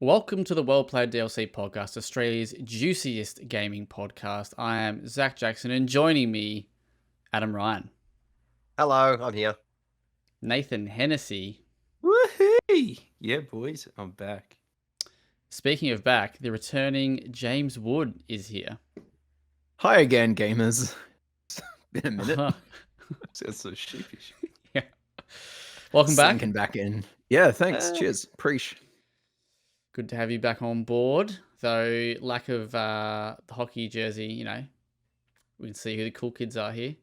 Welcome to the WellPlayed DLC podcast, Australia's juiciest gaming podcast. I am Zach Jackson, and joining me, Adam Ryan, Hello, I'm here. Nathan Hennessy. Woohoo! Yeah, boys, I'm back. Speaking of back, the returning James Wood is here. Hi again, gamers. It's been a minute. Sounds so sheepish. Yeah. Welcome back. Sinking back in. Yeah, thanks. Cheers. Preach. Good to have you back on board. Though lack of the hockey jersey, we can see who the cool kids are here.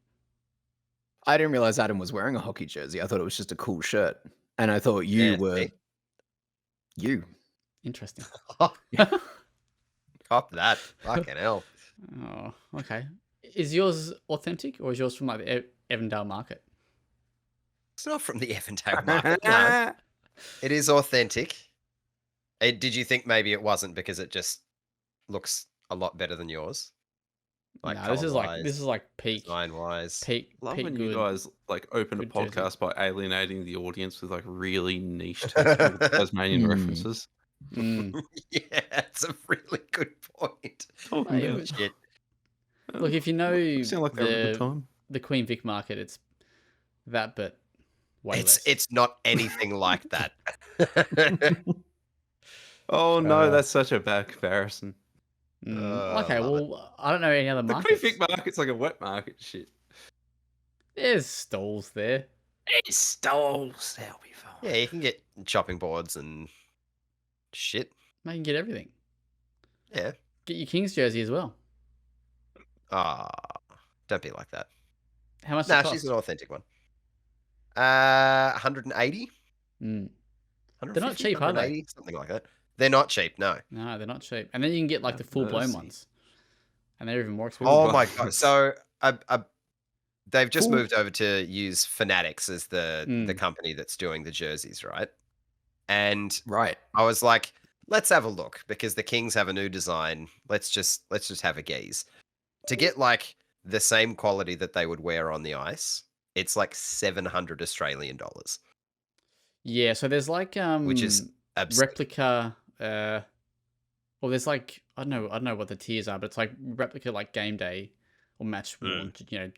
I didn't realize Adam was wearing a hockey jersey. I thought it was just a cool shirt. And I thought you were... see? You. Interesting. Cop that. Fucking hell. Oh, okay. Is yours authentic, or is yours from like the Evandale market? It's not from the Evandale market. No. It is authentic. Did you think maybe it wasn't because it just looks a lot better than yours? Like no, this is like peak design-wise. Peak. Love peak when good, you guys like open a good podcast by alienating the audience with like really niche Tasmanian references. Mm. Yeah, it's a really good point. Talking about Shit. Look, if you know sound like they're having a good time. the Queen Vic market, it's that, but way less. It's not anything like that. Oh no, that's such a bad comparison. Okay, well, I don't know any other The markets. Queen Vic market's like a wet market shit. There's stalls there. It's stalls. That'll be fun. Yeah, you can get chopping boards and shit. You can get everything. Yeah. Get your King's jersey as well. Don't be like that. How much? Nah, does it she's cost? an authentic one. 180. They're not cheap, are they? Something like that. They're not cheap, no. No, they're not cheap. And then you can get like the full blown ones, and they're even more expensive. Oh my god! So they've just moved over to use Fanatics as the company that's doing the jerseys, right? And Right. I was like, let's have a look because the Kings have a new design. Let's just have a gaze. To get like the same quality that they would wear on the ice, it's like 700 Australian dollars. Yeah, so there's like which is absurd. replica. Well, there's like I don't know what the tiers are, but it's like replica like game day or match worn,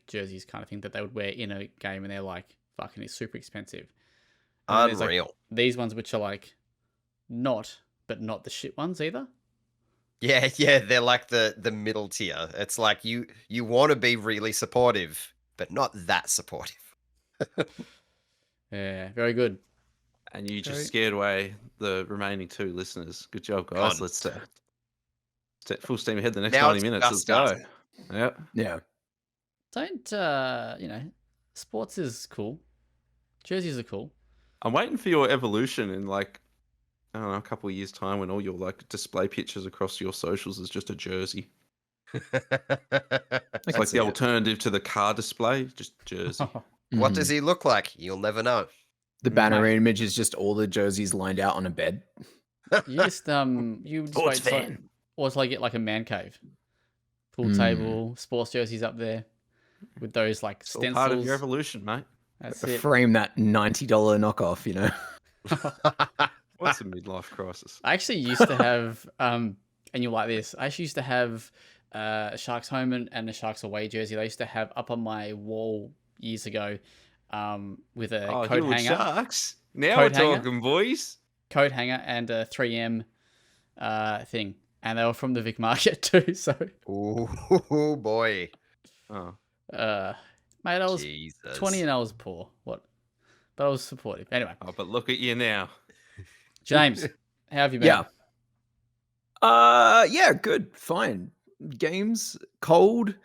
jerseys kind of thing that they would wear in a game, and they're like fucking it's super expensive. And then there's, like, Unreal. these ones which are like not the shit ones either. Yeah, they're like the middle tier. It's like you want to be really supportive, but not that supportive. Yeah, very good. And you just scared away the remaining 2 listeners. Good job, guys. Let's full steam ahead the next Now 90 minutes. Let's disgusting. go. Yeah. Don't sports is cool. Jerseys are cool. I'm waiting for your evolution in like, I don't know, a couple of years' time when all your like display pictures across your socials is just a jersey. It's like the alternative to the car display, just jersey. What does he look like? You'll never know. The banner image is just all the jerseys lined out on a bed. You just wait fan. or it's like get like a man cave, pool table, sports jerseys up there with those like It's all stencils. part of your evolution, mate. That's it. Frame that $90 knockoff, What's a midlife crisis? I actually used to have and you're like this. I actually used to have a Sharks home and a Sharks away jersey. They used to have up on my wall years ago with a coat hanger. Sharks. Now Coat we're hanger. talking, boys. Coat hanger and a 3M thing. And they were from the Vic market too, so Oh boy. Oh. mate, I was Jesus. 20 and I was poor. What? But I was supportive. Anyway. Oh, but look at you now. James, how have you been? Yeah, good. Fine. Games, cold,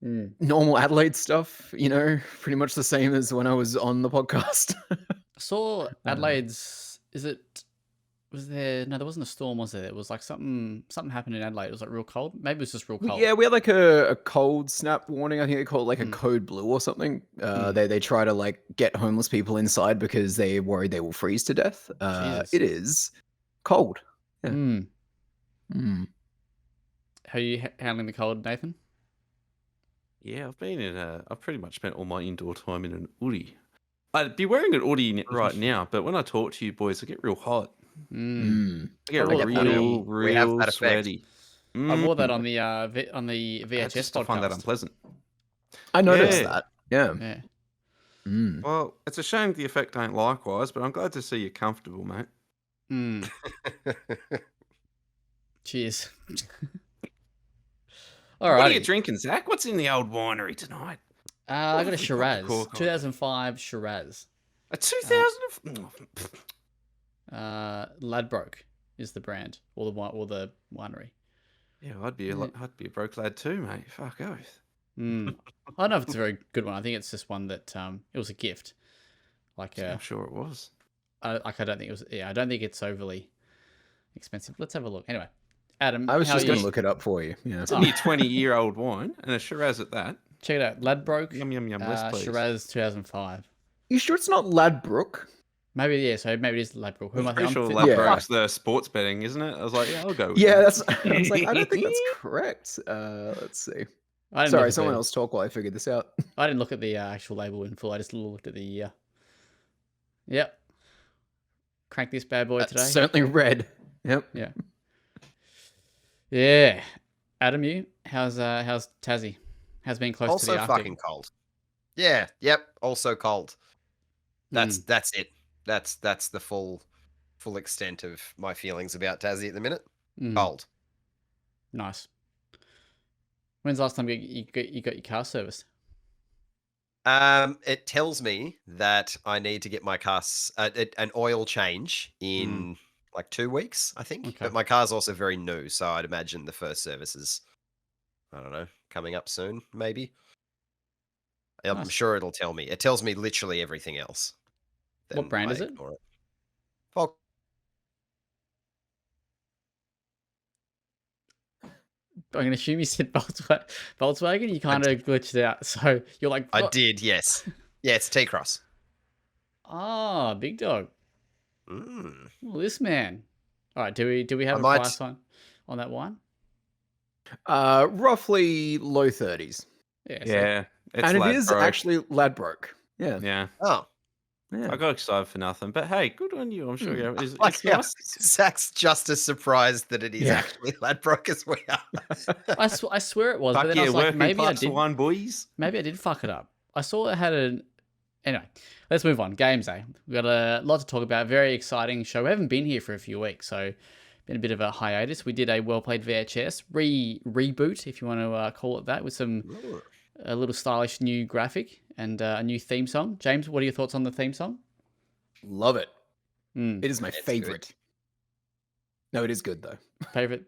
normal Adelaide stuff, pretty much the same as when I was on the podcast. I saw Adelaide's there wasn't a storm, was there? It was like something happened in Adelaide. It was like real cold. Maybe it was just real cold. Yeah, we had like a cold snap warning. I think they call it like a code blue or something. They try to like get homeless people inside because they're worried they will freeze to death. It is cold. Yeah. How are you handling the cold, Nathan? Yeah, I've pretty much spent all my indoor time in an hoodie. I'd be wearing an hoodie right now, but when I talk to you boys, I get real hot. Mm. I get I wore that real, we have real that effect. sweaty. I wore that Mm. on the I VHS just find that podcast. unpleasant. I noticed Yeah. that. Yeah. Yeah. Mm. Well, it's a shame the effect ain't likewise, but I'm glad to see you're comfortable, mate. Mm. Cheers. What are you Alrighty. drinking, Zach? What's in the old winery tonight? I got a have you got the Shiraz. cork on? 2005 Shiraz. A 2000. Ladbroke is the brand or the winery. Yeah, I'd be a broke lad too, mate. Fuck oath. Mm. I don't know if it's a very good one. I think it's just one that it was a gift. Like I'm sure it was. I don't think it was. Yeah, I don't think it's overly expensive. Let's have a look. Anyway, Adam, I was how just are going you? to look it up for you. Yeah. It's only a 20-year-old wine and a Shiraz at that. Check it out. Ladbroke. Yum, yum, yum. Yes, please. Shiraz 2005. You sure it's not Ladbroke? Maybe yeah. So maybe it is Ladbroke. Who am I I'm pretty thinking? sure I'm Ladbroke's the sports betting, isn't it? I was like, yeah, I'll go with Yeah, that. I was like, I don't think that's correct. Let's see. I didn't Sorry, look at someone the- else talk while I figured this out. I didn't look at the actual label in full. I just looked at the. Yep. Crank this bad boy today. Certainly red. Yep. Yeah. Yeah. Adam, you? How's Tassie? How's been close to Also the Arctic? fucking cold. Yeah. Yep. Also cold. That's it. That's the full extent of my feelings about Tassie at the minute. Mm. Cold. Nice. When's the last time you got your car serviced? It tells me that I need to get my car an oil change in like 2 weeks, I think. Okay. But my car's also very new, so I'd imagine the first service is, I don't know, coming up soon, maybe. I'm Nice. sure it'll tell me. It tells me literally everything else. What Then brand I is it? ignore Vol- I'm going to assume you said Volkswagen. You kind of glitched out. So you're like, I "What?" did, yes. Yeah, it's T-Cross. Ah, big dog. Mm. Well, this man. All right. Do we have I a might- price on that wine? Roughly low 30s. Yeah. So Yeah. It's And it is Ladbroke. actually Ladbroke. Yeah. Yeah. Oh, Yeah. I got excited for nothing. But hey, good on you. I'm sure Hmm. it's like, yeah, nice. Zach's just as surprised that it is Yeah. actually Ladbroke as we are. I swear it was, but Fuck then yeah, I was like, working maybe I class did. wine, boys. Maybe I did fuck it up. I saw it had an. Anyway, let's move on. Games Day. We've got a lot to talk about. Very exciting show. We haven't been here for a few weeks, so been a bit of a hiatus. We did a well-played VHS reboot, if you want to call it that, with a little stylish new graphic and a new theme song. James, what are your thoughts on the theme song? Love it. Mm. It is my It's good. favorite. No, it is good though. Favorite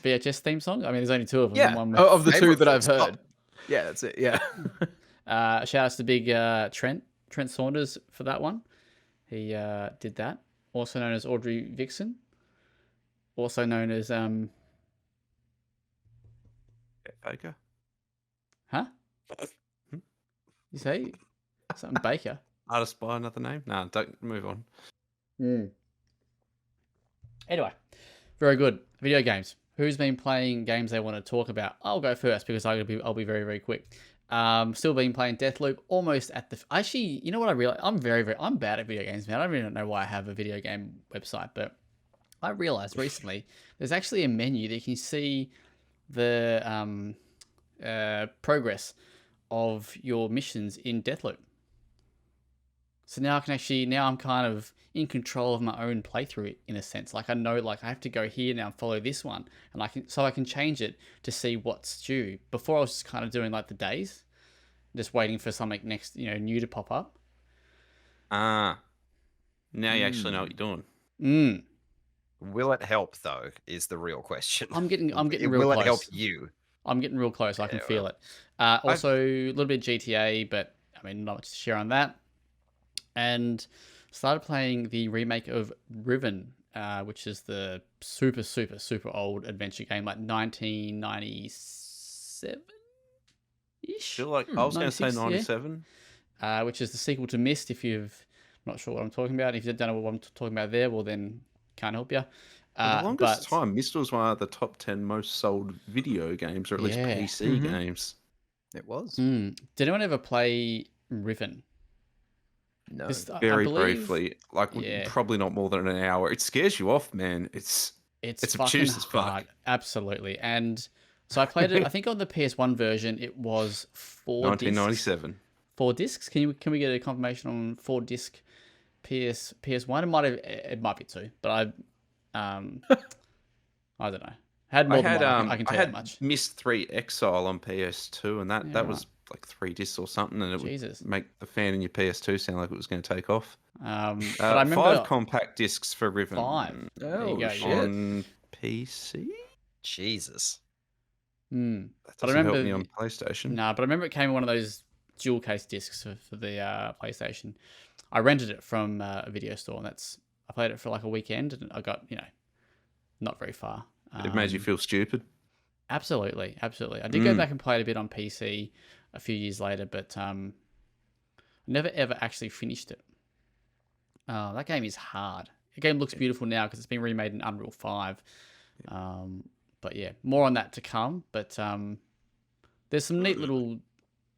VHS theme song? I mean, there's only two of them. Yeah. One Of the two Favorite that I've full stop. heard. Yeah, that's it. Yeah. shout outs to big Trent Saunders for that one. He did that. Also known as Audrey Vixen. Also known as Baker. huh? You say something Baker? Artist by another name? Nah, don't move on. Anyway, very good. Video games. Who's been playing games they want to talk about? I'll go first because I'll be very, very quick. Still been playing Deathloop almost at the... Actually, you know what I realized? I'm I'm bad at video games, man. I really don't know why I have a video game website, but I realized recently there's actually a menu that you can see the progress of your missions in Deathloop. So now I'm kind of in control of my own playthrough in a sense. Like I know, like I have to go here now and follow this one, and I can change it to see what's due. Before I was just kind of doing like the days, just waiting for something next, new to pop up. Ah. Now you actually know what you're doing. Mm. Will it help though? Is the real question. I'm getting real Will close. it help you? I'm getting real close. I can Yeah, feel it. Also, a little bit of GTA, but I mean, not much to share on that. And started playing the remake of Riven, which is the super, super, super old adventure game, like 1997-ish. Feel like I was going to say 96, 97. Which is the sequel to Myst. If you've not sure what I'm talking about, if you don't know what I'm talking about there, well then can't help you. For the longest time, Myst was one of the top 10 most sold video games, or at least Yeah. PC Mhm. games. It was. Did anyone ever play Riven? No. I Very believe briefly, like yeah. probably not more than an hour. It scares you off, man. It's It's obtuse fucking as fuck. hard. Absolutely. And so I played it, I think on the PS1 version, it was 4 discs. 1997. 4 discs? Can we get a confirmation on 4 disc PS1? It might be 2, but I don't know. Had more than one, I can tell I you had that much. Myst 3 Exile on PS2, and Yeah, that right. was like 3 discs or something, and it Jesus. would make the fan in your PS2 sound like it was going to take off. But I remember 5 compact discs for Riven 5. There you Oh, go, shit. yeah. on PC. Jesus. Mm. That But I doesn't help me remember on PlayStation. Nah, but I remember it came in one of those dual case discs for the PlayStation. I rented it from a video store, and I played it for like a weekend, and I got not very far. It made you feel stupid. Absolutely. I did go back and play it a bit on PC a few years later, but never ever actually finished it. That game is hard. The game looks beautiful now because it's been remade in Unreal 5. But yeah, more on that to come. But there's some neat little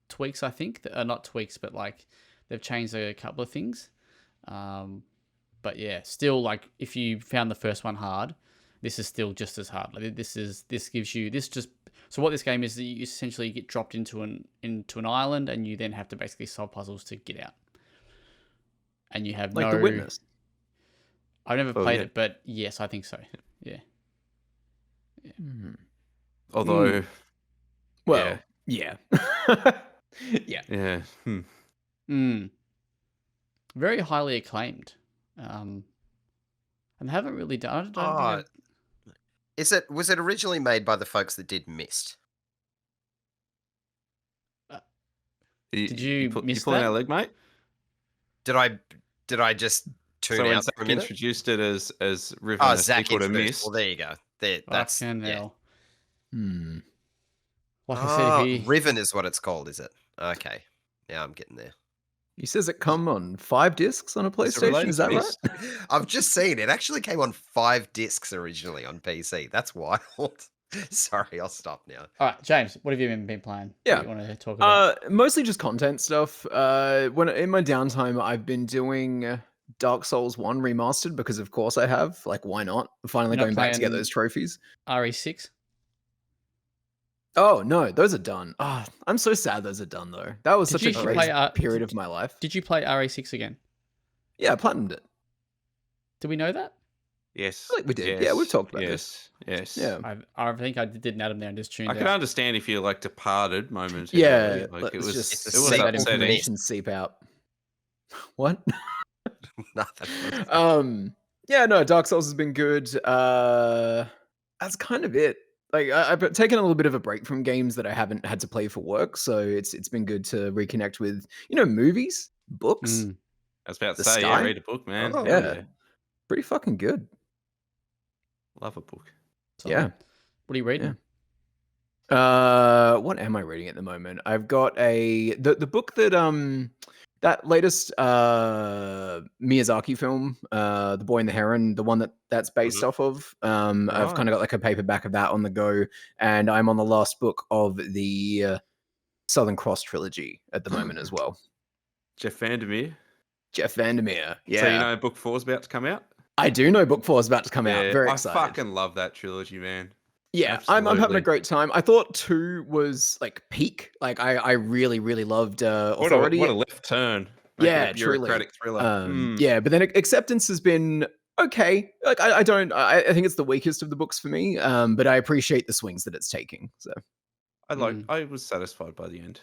tweaks, I think, that are not tweaks, but like they've changed a couple of things. But yeah, still, like if you found the first one hard, this is still just as hard. Like so what this game is, that you essentially get dropped into an island, and you then have to basically solve puzzles to get out. And you have Like The Witness. I've never played it, but yes, I think so. Yeah. Although, well, yeah. yeah. Very highly acclaimed. And they haven't really done. Was it originally made by the folks that did Myst? Did you miss pulling that? our leg, mate? Did I just tune So when out Zach for a minute? introduced it as Riven, Oh, a Zach sequel to introduced. Myst. Well, there you go. That's Fucking yeah. hell. Hmm. Like I said, Riven is what it's called, is it? Okay. Now I'm getting there. He says it come on 5 discs on a Is it PlayStation. related Is to that right? Myst? I've just seen it actually came on 5 discs originally on PC. That's wild. Sorry, I'll stop now. all right, James, what have you been playing? Yeah. What do you want to talk about? Mostly just content stuff. When in my downtime, I've been doing Dark Souls 1 remastered because, of course, I have. Like, why not? Finally You're not going back to get playing those trophies. RE6. Oh no, those are done. I'm so sad those are done though. That was Did such you a actually great play, period of my life. Did you play RE6 again? Yeah, I platinumed it. Did we know that? Yes. I think we did. Yes, Yeah, we've talked about this. Yes. Yeah. I think I did Adam there and just tuned I can out. understand if you like departed momentarily. Yeah, Like it let's was. just It's It was a let that sequel to upsetting. information seep out. What? Nothing. Yeah, no, Dark Souls has been good. That's kind of it. Like I've taken a little bit of a break from games that I haven't had to play for work, so it's been good to reconnect with movies, books. I was about to The say, Sky? read a book, man. Oh, Hell yeah. Pretty fucking good. Love a book. Solid. Yeah. What are you reading? What am I reading at the moment? I've got the book that that latest Miyazaki film, The Boy and the Heron, the one that's based off of. I've kind of got like a paperback of that on the go, and I'm on the last book of the Southern Cross trilogy at the moment as well. Jeff Vandermeer. Jeff Vandermeer. Yeah. So you know book 4 is about to come out? I do know book 4 is about to come out. Very I excited. fucking love that trilogy, man. Yeah, I'm having a Absolutely. great time. I thought 2 was like peak. Like I really, really loved Authority. What a left turn. Making Yeah, a bureaucratic truly. thriller. Yeah, but then Acceptance has been okay. Like I think it's the weakest of the books for me. But I appreciate the swings that it's taking. So I was satisfied by the end.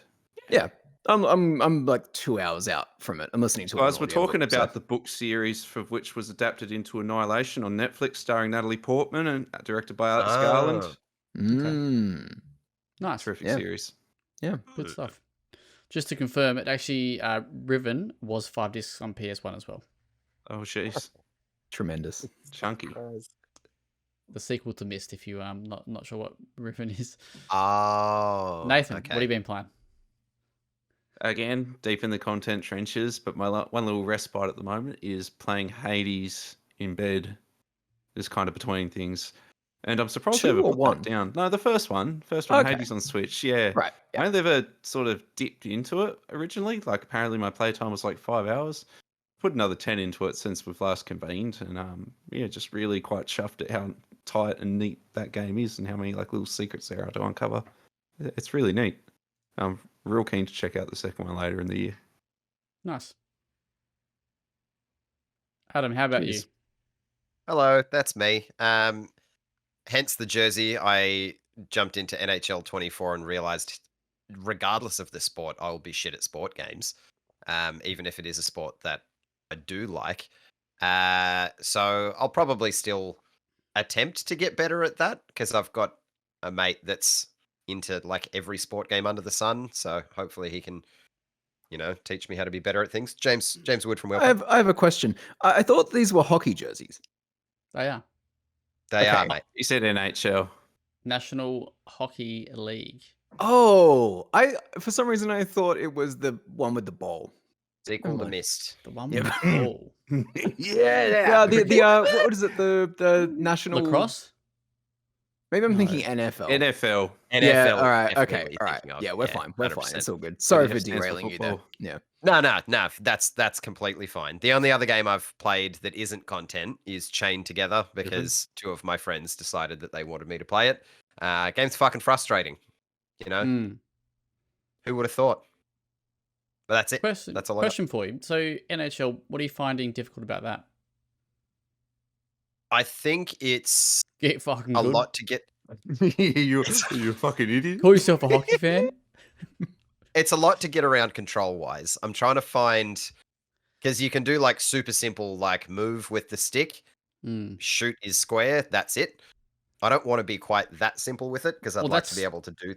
yeah, I'm like 2 hours out from it. I'm listening to it. Guys, we're talking about the book series for which was adapted into Annihilation on Netflix, starring Natalie Portman and directed by Alex Garland. Nice. Terrific Yeah. series. Yeah, Good stuff. Just to confirm, it actually Riven was 5 discs on PS1 as well. Oh, jeez. tremendous. Chunky. The sequel to Myst, if you not sure what Riven is. Oh, Nathan, okay. what have you been playing? Again, deep in the content trenches, but my one little respite at the moment is playing Hades in bed. Just kind of between things. And I'm surprised 2 they ever or put 1? that down. No, the first one, Okay. Hades on Switch. Yeah, Right. I only ever sort of dipped into it originally. Like apparently my playtime was like 5 hours. Put another 10 into it since we've last convened, and yeah, just really quite chuffed at how tight and neat that game is, and how many like little secrets there are to uncover. It's really neat. I'm real keen to check out the second one later in the year. Nice. Adam, how about Cheers. you? Hello, that's me. Hence the jersey. I jumped into NHL 24 and realized, regardless of the sport, I will be shit at sport games, even if it is a sport that I do like. So I'll probably still attempt to get better at that because I've got a mate that's into like every sport game under the sun. So hopefully he can, teach me how to be better at things. James Wood from WellPlayed. I have a question. I thought these were hockey jerseys. Oh yeah, They are, Okay. mate. You said NHL. National Hockey League. Oh, for some reason I thought it was the one with the ball. It's equal to mind. mist. The one Yeah. with the ball. Yeah, the what is it? The national Lacrosse? Maybe I'm No. thinking NFL. NFL. Yeah, NFL. all right, okay, definitely all right. thinking of, Yeah, we're fine. We're 100%. fine. It's all good. Sorry for stands for derailing you there. football. Yeah. No, that's completely fine. The only other game I've played that isn't content is Chained Together because 2 of my friends decided that they wanted me to play it. Game's fucking frustrating. Mm. Who would have thought? But that's it. Question, That's all I got. question for you. So NHL, what are you finding difficult about that? I think it's Get fucking a good. lot to get. you fucking idiot. Call yourself a hockey fan? It's a lot to get around control wise. I'm trying to find because you can do like super simple like move with the stick, Mm. shoot is square. That's it. I don't want to be quite that simple with it because I'd Well, like to be that's- able to do.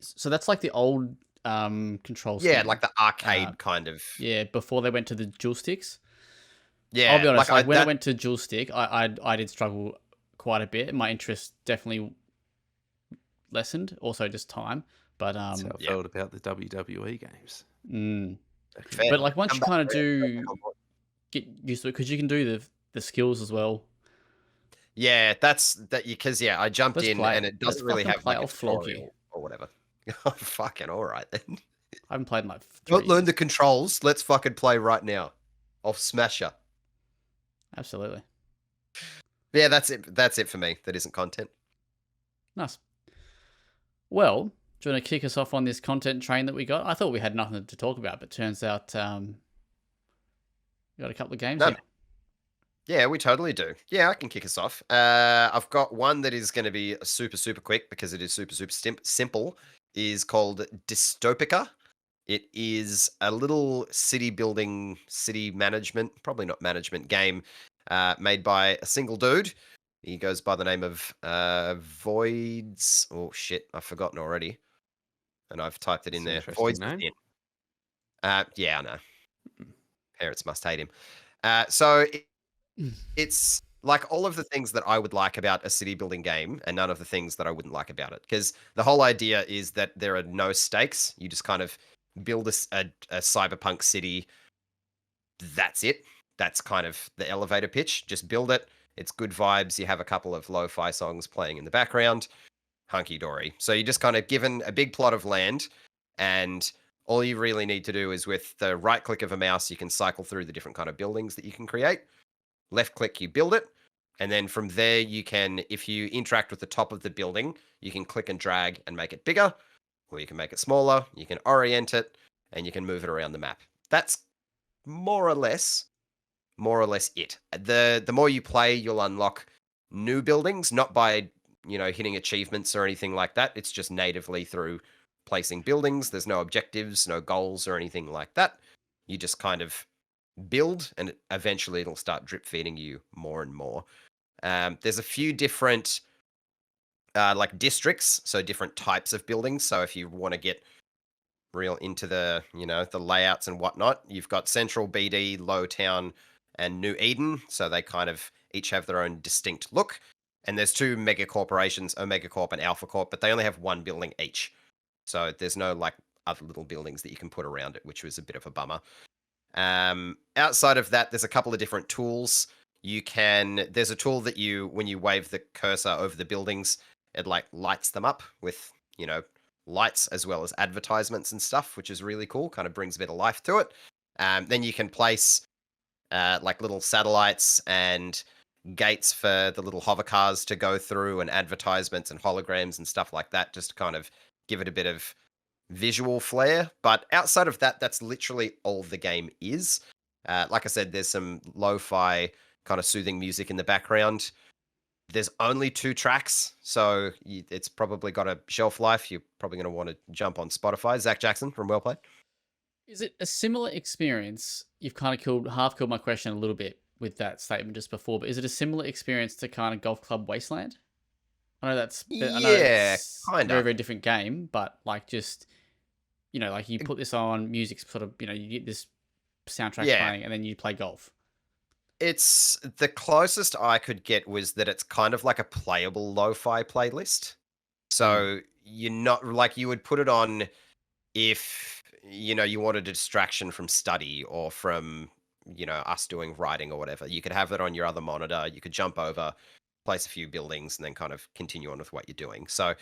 So that's like the old control Yeah, scheme. like the arcade kind of. Yeah, before they went to the dual sticks. Yeah, I'll be honest, like when I that- went to dual stick, I did struggle quite a bit. My interest definitely lessened. Also just time. But That's how I Yeah. felt about the WWE games. fair. But like once Come you back kind of around, do come on board. get used to it, because you can do the skills as well. Yeah, that's that because I jumped Let's in play and it. it doesn't Let's really fucking have play. like a I'll flog you. tutorial or whatever. Oh, fucking all right then. I haven't played in like 3 Don't learn the years. controls. Let's fucking play right now. I'll smash you. Absolutely. Yeah, that's it. That's it for me. That isn't content. Nice. Well, do you want to kick us off on this content train that we got? I thought we had nothing to talk about, but turns out we got a couple of games No. here. Yeah, we totally do. Yeah, I can kick us off. I've got one that is going to be super, super quick because it is super, super simple. Is called Dystopika. It is a little city building, city management, probably not management game, made by a single dude. He goes by the name of Voids. Oh shit, I've forgotten already, and I've typed it in there. That's an interesting Voids name. Within. Yeah, I know. Parents must hate him. So it's like all of the things that I would like about a city building game and none of the things that I wouldn't like about it. Because the whole idea is that there are no stakes. You just kind of build a cyberpunk city. That's it. That's kind of the elevator pitch. Just build it. It's good vibes. You have a couple of lo-fi songs playing in the background. Hunky-dory. So you're just kind of given a big plot of land and all you really need to do is with the right click of a mouse, you can cycle through the different kind of buildings that you can create. Left click, you build it. And then from there, you can, if you interact with the top of the building, you can click and drag and make it bigger, or you can make it smaller. You can orient it and you can move it around the map. That's more or less it. The more you play, you'll unlock new buildings, not by, hitting achievements or anything like that. It's just natively through placing buildings. There's no objectives, no goals or anything like that. You just kind of build and eventually it'll start drip feeding you more and more. There's a few different like districts, so different types of buildings. So if you want to get real into the, the layouts and whatnot, you've got Central, BD, Lowtown, and New Eden. So they kind of each have their own distinct look. And there's 2 mega corporations, Omega Corp and Alpha Corp, but they only have 1 building each. So there's no like other little buildings that you can put around it, which was a bit of a bummer. Outside of that, there's a couple of different tools. there's a tool that when you wave the cursor over the buildings, it like lights them up with, lights as well as advertisements and stuff, which is really cool. Kind of brings a bit of life to it. Then you can place like little satellites and gates for the little hover cars to go through, and advertisements and holograms and stuff like that, just to kind of give it a bit of visual flair. But outside of that, that's literally all the game is. Like I said, there's some lo-fi kind of soothing music in the background. There's only 2 tracks, so it's probably got a shelf life. You're probably going to want to jump on Spotify. Zach Jackson from WellPlayed. Is it a similar experience? You've kind of half killed my question a little bit with that statement just before, but is it a similar experience to kind of Golf Club Wasteland? I know it's kind a very, of very different game, but like just, like you put this on, music sort of, you get this soundtrack playing, and then you play golf. It's the closest I could get was that it's kind of like a playable lo-fi playlist. So you're not like, you would put it on if you wanted a distraction from study or from us doing writing or whatever. You could have that on your other monitor. You could jump over, place a few buildings, and then kind of continue on with what you're doing. So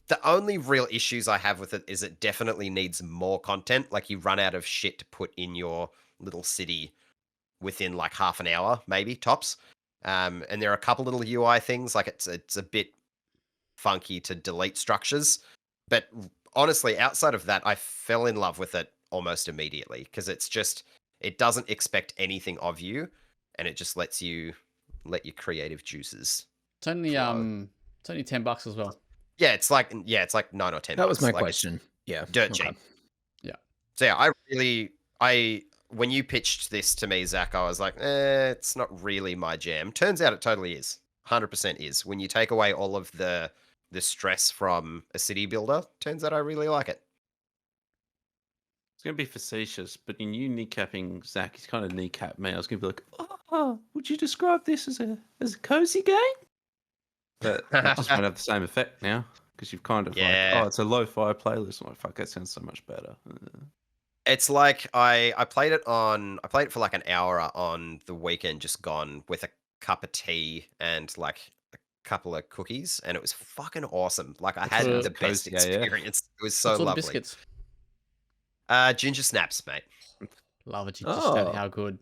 the only real issues I have with it is it definitely needs more content. Like, you run out of shit to put in your little city within like half an hour, maybe tops. And there are a couple little UI things, like it's a bit funky to delete structures. But honestly, outside of that, I fell in love with it almost immediately, because it doesn't expect anything of you, and it just let your creative juices. It's only it's only $10 as well. Yeah, it's like 9 or 10. That was my question. Yeah, dirt cheap. Yeah. So yeah, when you pitched this to me, Zach, I was like, it's not really my jam. Turns out it totally is. 100% is. When you take away all of the stress from a city builder, turns out I really like it. It's going to be facetious, but in you kneecapping Zach, he's kind of kneecapped me. I was going to be like, oh, would you describe this as a cozy game? But it just won't have the same effect now, because you've kind of like, oh, it's a lo-fi playlist. I'm like, fuck, that sounds so much better. It's like I played it for like an hour on the weekend just gone with a cup of tea and like a couple of cookies, and it was fucking awesome. Like, I had the best experience. It was so lovely. Biscuits? Ginger snaps, mate. Love a ginger snap. How good.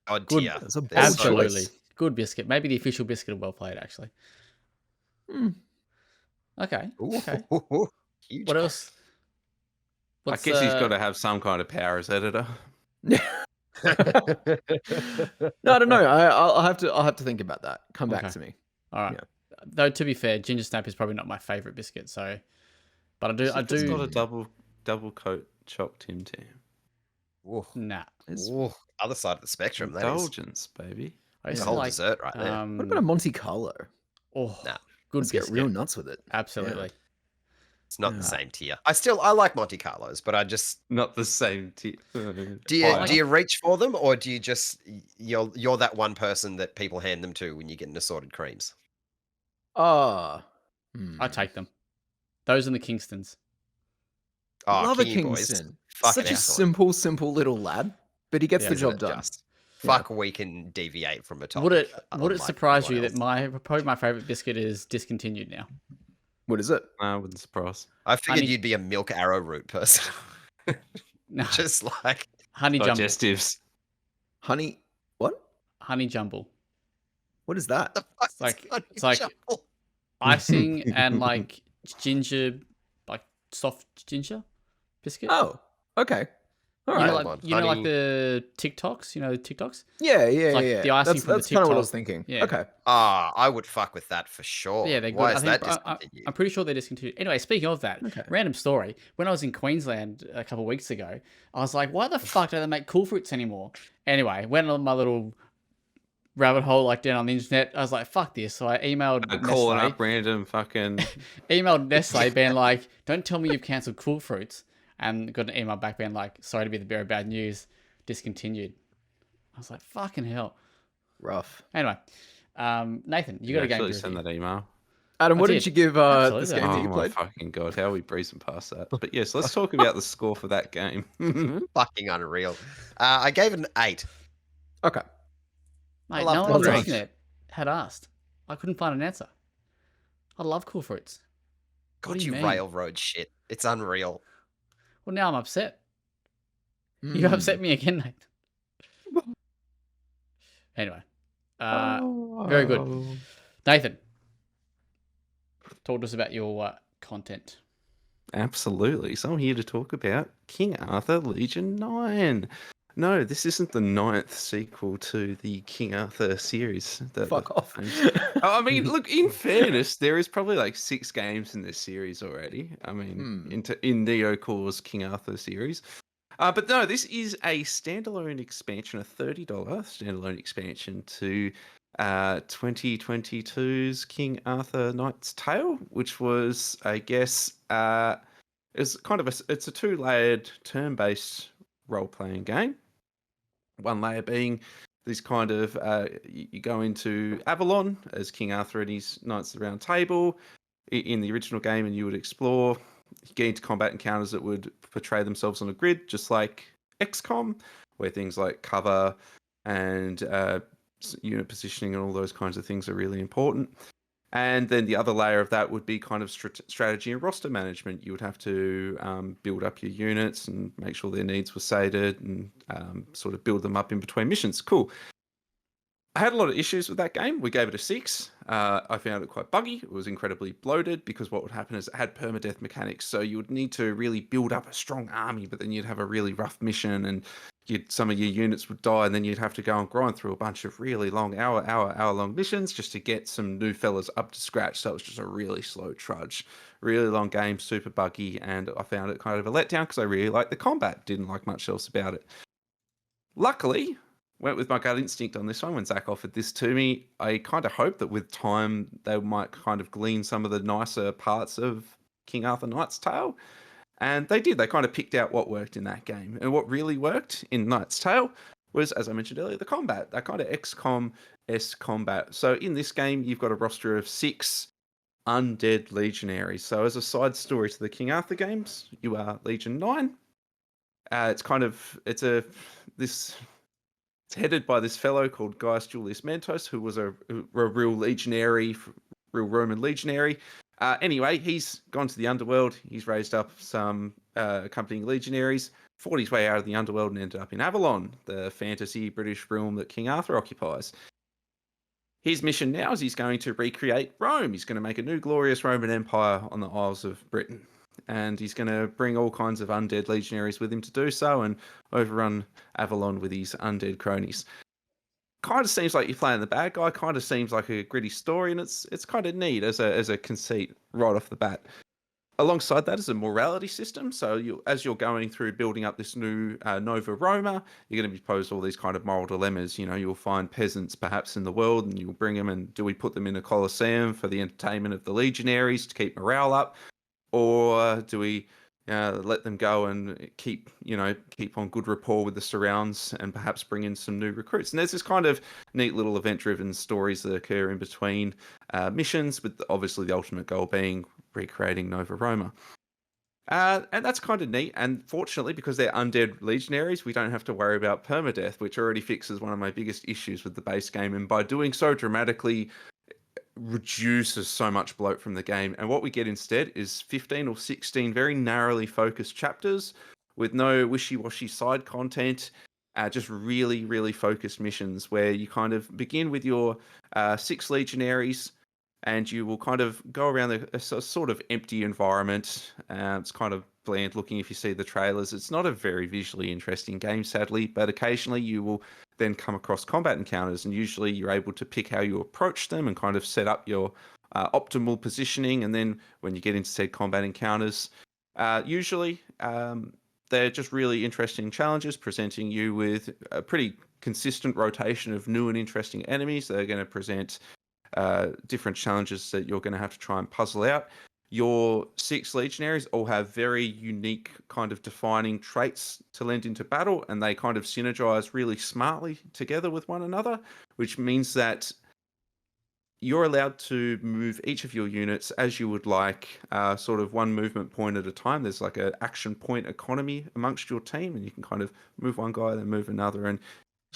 Oh dear. Absolutely. Good biscuit. Maybe the official biscuit of WellPlayed, actually. Okay. Okay. Huge. What else? I guess he's got to have some kind of power as editor. No, I don't know. I'll have to think about that. Come back to me. All right. Yeah. Though, to be fair, ginger snap is probably not my favorite biscuit. So, but I do. It's not a double coat chopped Tim Tam. Nah. Other side of the spectrum. Indulgence, baby. It's a whole dessert right there. What about a Monte Carlo? Oh, nah. Good Let's biscuit. Get real nuts with it. Absolutely. Yeah. It's not the same tier. I like Monte Carlos, but I just not the same tier. Do you reach for them, or do you just you're that one person that people hand them to when you get into assorted creams? I take them. Those and the Kingstons. Oh, love a Kingston. Such a simple little lad, but he gets the job done. Fuck, we can deviate from a topic. Would it surprise you that probably my favorite biscuit is discontinued now? What is it? I wouldn't surprise. I figured you'd be a milk arrowroot person. No. Just like honey digestives. Honey what? Honey jumble. What is that? It's like icing and like ginger, like soft ginger biscuit. Oh, okay. All right. You know, like the TikToks. You know the TikToks. Yeah. The icing from the TikTok. That's kind of what I was thinking. Yeah. Okay. I would fuck with that for sure. Yeah, they're good. Why is that discontinued? I'm pretty sure they're discontinued. Anyway, speaking of that, random story. When I was in Queensland a couple of weeks ago, I was like, why the fuck don't they make cool fruits anymore? Anyway, went on my little rabbit hole like down on the internet. I was like, fuck this. So I emailed calling up random fucking emailed Nestle being like, don't tell me you've cancelled cool fruits. And got an email back being like, sorry to be the bearer of bad news, discontinued. I was like, fucking hell. Rough. Anyway, Nathan, you got a game to send that email. Adam, what did you give this game that you played? Oh my fucking god, how are we breezing past that? But yes, let's talk about the score for that game. Fucking unreal. I gave it an 8. Okay. Mate, love no one cool on the fruits. internet had asked. I couldn't find an answer. I love cool fruits. What God, do you you mean? railroad shit. It's unreal. Well, now I'm upset. You Hmm. upset me again, Nathan. Anyway, very good. Oh. Nathan, talk to us about your content. Absolutely. So I'm here to talk about King Arthur Legion 9. No, this isn't the ninth sequel to the King Arthur series. Fuck off. I mean, look, in fairness, there is probably like 6 games in this series already. I mean, in NeoCore's King Arthur series. But no, this is a standalone expansion, a $30 standalone expansion to 2022's King Arthur Knight's Tale, which was, I guess, it's kind of it's a 2-layered turn-based role-playing game. One layer being this kind of you go into Avalon as King Arthur and his Knights of the Round Table in the original game, and you would explore, get into combat encounters that would portray themselves on a grid, just like XCOM, where things like cover and unit positioning and all those kinds of things are really important. And then the other layer of that would be kind of strategy and roster management. You would have to build up your units and make sure their needs were sated and sort of build them up in between missions. Cool. I had a lot of issues with that game. We gave it a 6. I found it quite buggy. It was incredibly bloated because what would happen is it had permadeath mechanics. So you would need to really build up a strong army, but then you'd have a really rough mission and some of your units would die, and then you'd have to go and grind through a bunch of really long hour-long missions just to get some new fellas up to scratch. So it was just a really slow trudge. Really long game, super buggy, and I found it kind of a letdown because I really liked the combat. Didn't like much else about it. Luckily, went with my gut instinct on this one when Zach offered this to me. I kind of hoped that with time they might kind of glean some of the nicer parts of King Arthur Knight's Tale. And they did. They kind of picked out what worked in that game. And what really worked in Knight's Tale was, as I mentioned earlier, the combat. That kind of XCOM-esque combat. So in this game, you've got a roster of 6 undead legionaries. So as a side story to the King Arthur games, you are Legion 9. It's headed by this fellow called Gaius Julius Mentos, who was a real legionary, real Roman legionary. Anyway, he's gone to the underworld. He's raised up some accompanying legionaries, fought his way out of the underworld and ended up in Avalon, the fantasy British realm that King Arthur occupies. His mission now is he's going to recreate Rome. He's going to make a new glorious Roman Empire on the Isles of Britain. And he's going to bring all kinds of undead legionaries with him to do so and overrun Avalon with his undead cronies. Kind of seems like you're playing the bad guy. Kind of seems like a gritty story, and it's kind of neat as a conceit right off the bat. Alongside that is a morality system. So as you're going through building up this new Nova Roma, you're going to be posed all these kind of moral dilemmas. You know, you'll find peasants perhaps in the world, and you'll bring them, and do we put them in a Colosseum for the entertainment of the legionaries to keep morale up, or do we let them go and keep on good rapport with the surrounds and perhaps bring in some new recruits? And there's this kind of neat little event-driven stories that occur in between missions, with obviously the ultimate goal being recreating Nova Roma. And that's kind of neat. And fortunately, because they're undead legionaries, we don't have to worry about permadeath, which already fixes one of my biggest issues with the base game. And by doing so, dramatically reduces so much bloat from the game. And what we get instead is 15 or 16 very narrowly focused chapters with no wishy-washy side content, just really, really focused missions where you kind of begin with your 6 legionaries, and you will kind of go around a sort of empty environment. It's kind of bland looking if you see the trailers. It's not a very visually interesting game, sadly, but occasionally you will then come across combat encounters, and usually you're able to pick how you approach them and kind of set up your optimal positioning. And then when you get into said combat encounters, usually they're just really interesting challenges, presenting you with a pretty consistent rotation of new and interesting enemies. They're going to present different challenges that you're going to have to try and puzzle out. Your 6 legionaries all have very unique kind of defining traits to lend into battle, and they kind of synergize really smartly together with one another, which means that you're allowed to move each of your units as you would like, sort of one movement point at a time. There's like an action point economy amongst your team, and you can kind of move one guy, then move another, and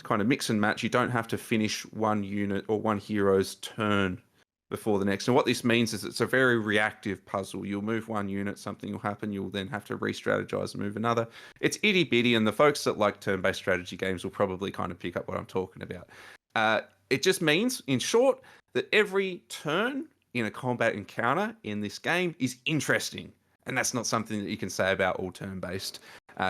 kind of mix and match. You don't have to finish one unit or one hero's turn before the next. And what this means is it's a very reactive puzzle. You'll move one unit, something will happen, you'll then have to re-strategize and move another. It's itty-bitty, and the folks that like turn-based strategy games will probably kind of pick up what I'm talking about. It just means, in short, that every turn in a combat encounter in this game is interesting. And that's not something that you can say about all turn-based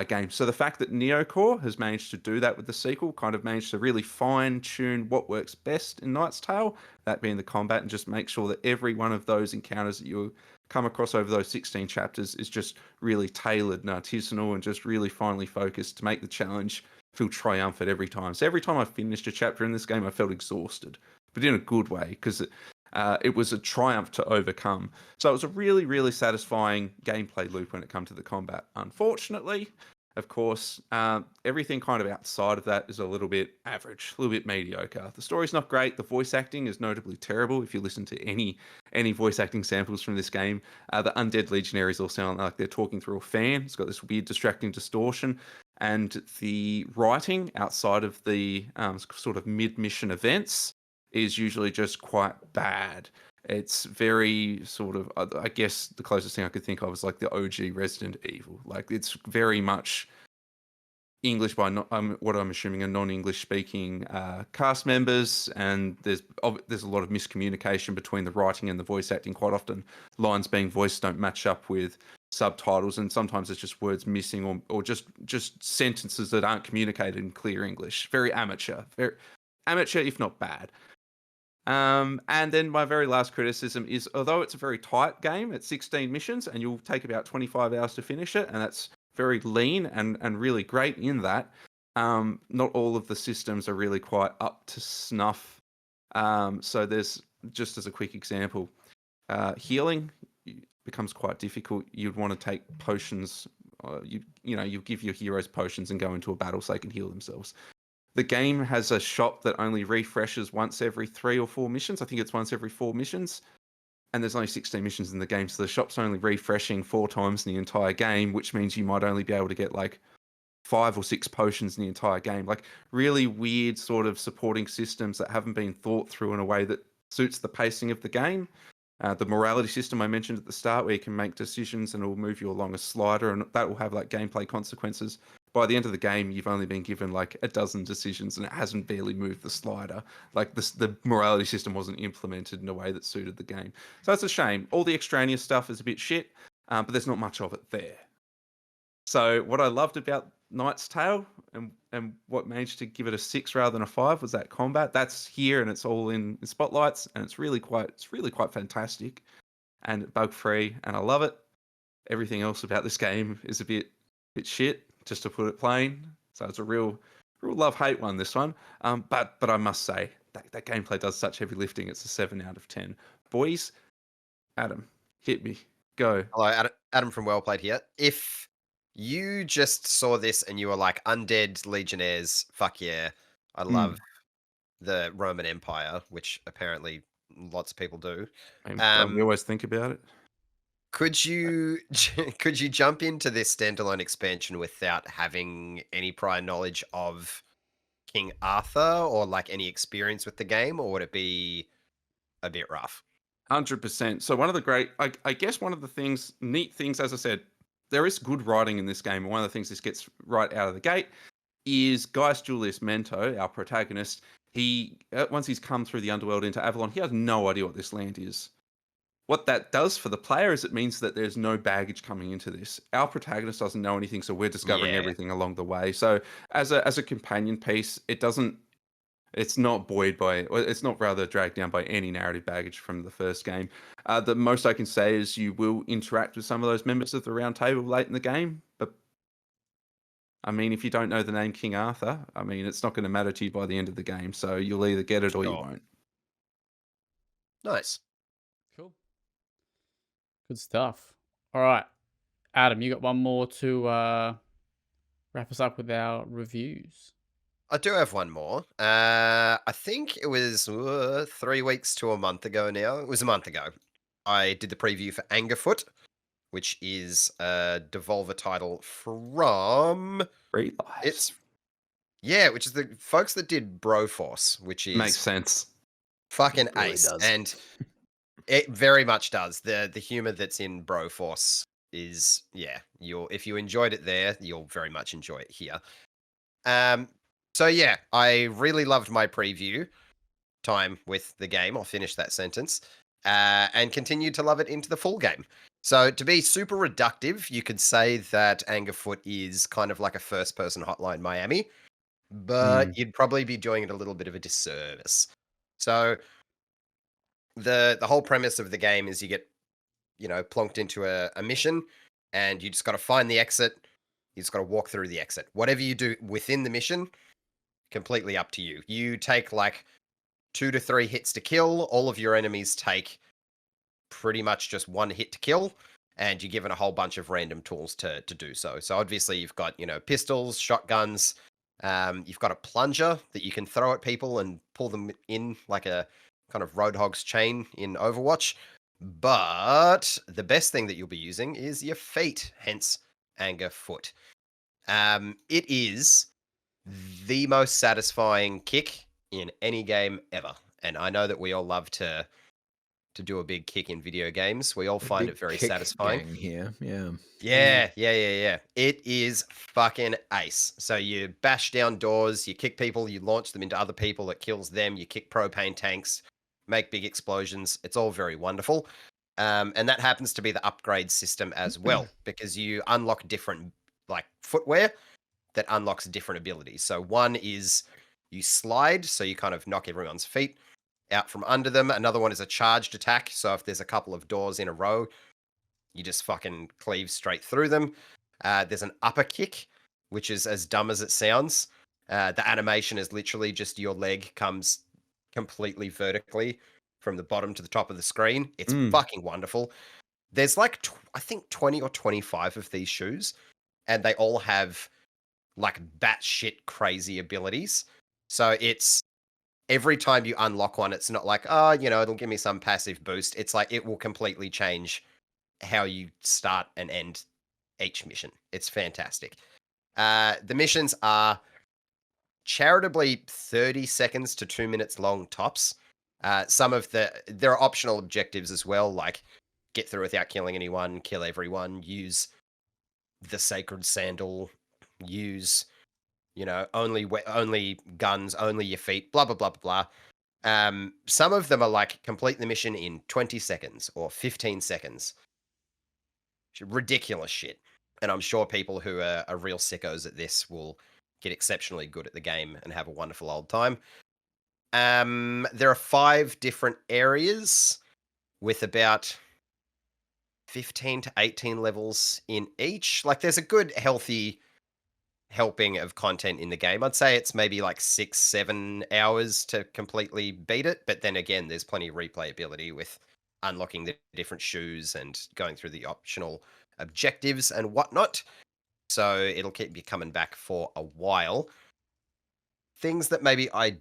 games. So the fact that Neocore has managed to do that with the sequel, kind of managed to really fine-tune what works best in Knight's Tale, that being the combat, and just make sure that every one of those encounters that you come across over those 16 chapters is just really tailored and artisanal and just really finely focused to make the challenge feel triumphant every time. So every time I finished a chapter in this game, I felt exhausted, but in a good way, because it was a triumph to overcome. So it was a really, really satisfying gameplay loop when it comes to the combat. Unfortunately, of course, everything kind of outside of that is a little bit average, a little bit mediocre. The story's not great. The voice acting is notably terrible. If you listen to any voice acting samples from this game, the undead legionaries all sound like they're talking through a fan. It's got this weird distracting distortion. And the writing outside of the sort of mid-mission events is usually just quite bad. It's very sort of, I guess the closest thing I could think of is like the OG Resident Evil. Like, it's very much English by what I'm assuming are non-English speaking cast members, and there's a lot of miscommunication between the writing and the voice acting. Quite often, lines being voiced don't match up with subtitles, and sometimes it's just words missing or just sentences that aren't communicated in clear English. Very amateur, if not bad. And then my very last criticism is, although it's a very tight game, it's 16 missions and you'll take about 25 hours to finish it, and that's very lean and really great in that. Not all of the systems are really quite up to snuff. So there's, just as a quick example, healing becomes quite difficult. You'd want to take potions. You give your heroes potions and go into a battle so they can heal themselves. The game has a shop that only refreshes once every 3 or 4 missions. I think it's once every 4 missions. And there's only 16 missions in the game, so the shop's only refreshing 4 times in the entire game, which means you might only be able to get like 5 or 6 potions in the entire game. Like, really weird sort of supporting systems that haven't been thought through in a way that suits the pacing of the game. The morality system I mentioned at the start, where you can make decisions and it will move you along a slider, and that will have like gameplay consequences. By the end of the game, you've only been given like a dozen decisions and it hasn't barely moved the slider. Like, the morality system wasn't implemented in a way that suited the game. So that's a shame. All the extraneous stuff is a bit shit, but there's not much of it there. So what I loved about Knight's Tale and what managed to give it a 6 rather than a 5 was that combat. That's here and it's all in spotlights, and it's really quite fantastic and bug free, and I love it. Everything else about this game is a bit shit, just to put it plain. So it's a real love-hate one, this one. But I must say that gameplay does such heavy lifting. It's a 7 out of 10. Boys, Adam, hit me. Go. Hello, Adam from WellPlayed here. If you just saw this and you were like, undead legionnaires, fuck yeah, I love the Roman Empire, which apparently lots of people do. We always think about it. Could you jump into this standalone expansion without having any prior knowledge of King Arthur or like any experience with the game, or would it be a bit rough? 100%. So one of the I guess one of the neat things, as I said, there is good writing in this game. And one of the things this gets right out of the gate is Gaius Julius Mento, our protagonist. He, once he's come through the underworld into Avalon, he has no idea what this land is. What that does for the player is it means that there's no baggage coming into this. Our protagonist doesn't know anything, so we're discovering everything along the way. So as a companion piece, it's not dragged down by any narrative baggage from the first game. The most I can say is you will interact with some of those members of the Round Table late in the game, but I mean, if you don't know the name King Arthur, I mean, it's not going to matter to you by the end of the game, so you'll either get it or you won't. Nice. Cool. Good stuff. All right. Adam, you got one more to wrap us up with our reviews. I do have one more. I think it was 3 weeks to a month ago now. It was a month ago. I did the preview for Angerfoot, which is a Devolver title from... Great Lives. Yeah, which is the folks that did Broforce, which is Makes sense. fucking It really ace. does. And it very much does. The humor that's in Broforce is, yeah, if you enjoyed it there, you'll very much enjoy it here. So yeah, I really loved my preview time with the game. I'll finish that sentence. And continued to love it into the full game. So to be super reductive, you could say that Angerfoot is kind of like a first-person Hotline Miami, but you'd probably be doing it a little bit of a disservice. So the whole premise of the game is you get, plonked into a mission, and you just got to find the exit. You just got to walk through the exit. Whatever you do within the mission, completely up to you. You take like 2 to 3 hits to kill. All of your enemies take pretty much just 1 hit to kill, and you're given a whole bunch of random tools to do so. So obviously you've got, pistols, shotguns. You've got a plunger that you can throw at people and pull them in like a kind of Roadhog's chain in Overwatch. But the best thing that you'll be using is your feet, hence Angerfoot. It is the most satisfying kick in any game ever. And I know that we all love to do a big kick in video games. We all find it very satisfying. Here, yeah. Yeah. It is fucking ace. So you bash down doors, you kick people, you launch them into other people, it kills them, you kick propane tanks, make big explosions. It's all very wonderful. And that happens to be the upgrade system as well, because you unlock different like footwear that unlocks different abilities. So one is you slide, so you kind of knock everyone's feet out from under them. Another one is a charged attack. So if there's a couple of doors in a row, you just fucking cleave straight through them. There's an upper kick, which is as dumb as it sounds. The animation is literally just your leg comes completely vertically from the bottom to the top of the screen. It's fucking wonderful. There's like, I think 20 or 25 of these shoes, and they all have like batshit crazy abilities. So it's every time you unlock one, it's not like, it'll give me some passive boost. It's like it will completely change how you start and end each mission. It's fantastic. The missions are charitably 30 seconds to 2 minutes long tops. There are optional objectives as well, like get through without killing anyone, kill everyone, use the sacred sandal, use only guns, only your feet, blah blah blah blah blah. Some of them are like complete the mission in 20 seconds or 15 seconds. Ridiculous shit. And I'm sure people who are real sickos at this will get exceptionally good at the game and have a wonderful old time. There are 5 different areas with about 15 to 18 levels in each. Like there's a good healthy helping of content in the game. I'd say it's maybe like 6-7 hours to completely beat it, but then again there's plenty of replayability with unlocking the different shoes and going through the optional objectives and whatnot. So it'll keep you coming back for a while. Things that maybe I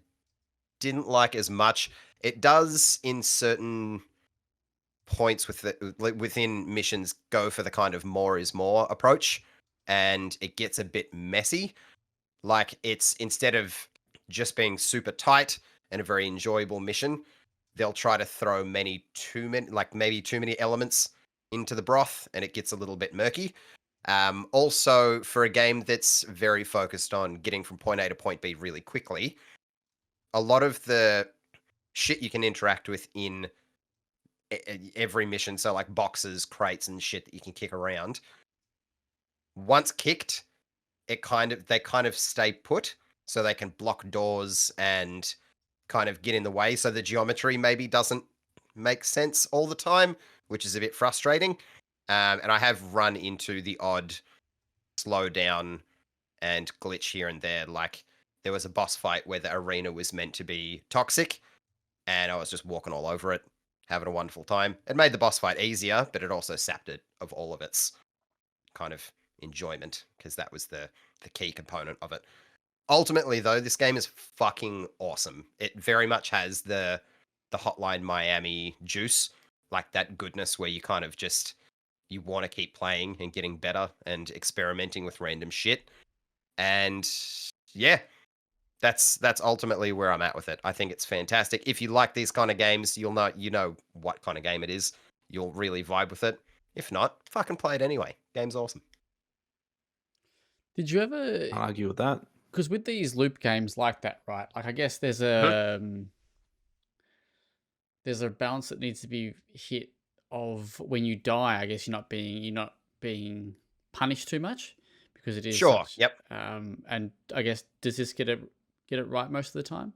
didn't like as much, it does in certain points within missions go for the kind of more is more approach, and it gets a bit messy. Like it's, instead of just being super tight and a very enjoyable mission, they'll try to throw maybe too many elements into the broth, and it gets a little bit murky. Also, for a game that's very focused on getting from point A to point B really quickly, a lot of the shit you can interact with in every mission, so like boxes, crates, and shit that you can kick around, once kicked, they kind of stay put, so they can block doors and kind of get in the way. So the geometry maybe doesn't make sense all the time, which is a bit frustrating. And I have run into the odd slow down and glitch here and there. Like there was a boss fight where the arena was meant to be toxic, and I was just walking all over it, having a wonderful time. It made the boss fight easier, but it also sapped it of all of its kind of enjoyment, because that was the key component of it. Ultimately, though, this game is fucking awesome. It very much has the Hotline Miami juice, like that goodness where you kind of just, you want to keep playing and getting better and experimenting with random shit. And yeah, That's ultimately where I'm at with it. I think it's fantastic. If you like these kind of games, you know what kind of game it is. You'll really vibe with it. If not, fucking play it anyway. Game's awesome. Did you ever? I'll argue with that. Because with these loop games like that, right? Like I guess there's a balance that needs to be hit of when you die. I guess you're not being punished too much because it is Sure. such, Yep. And I guess does this get it right most of the time?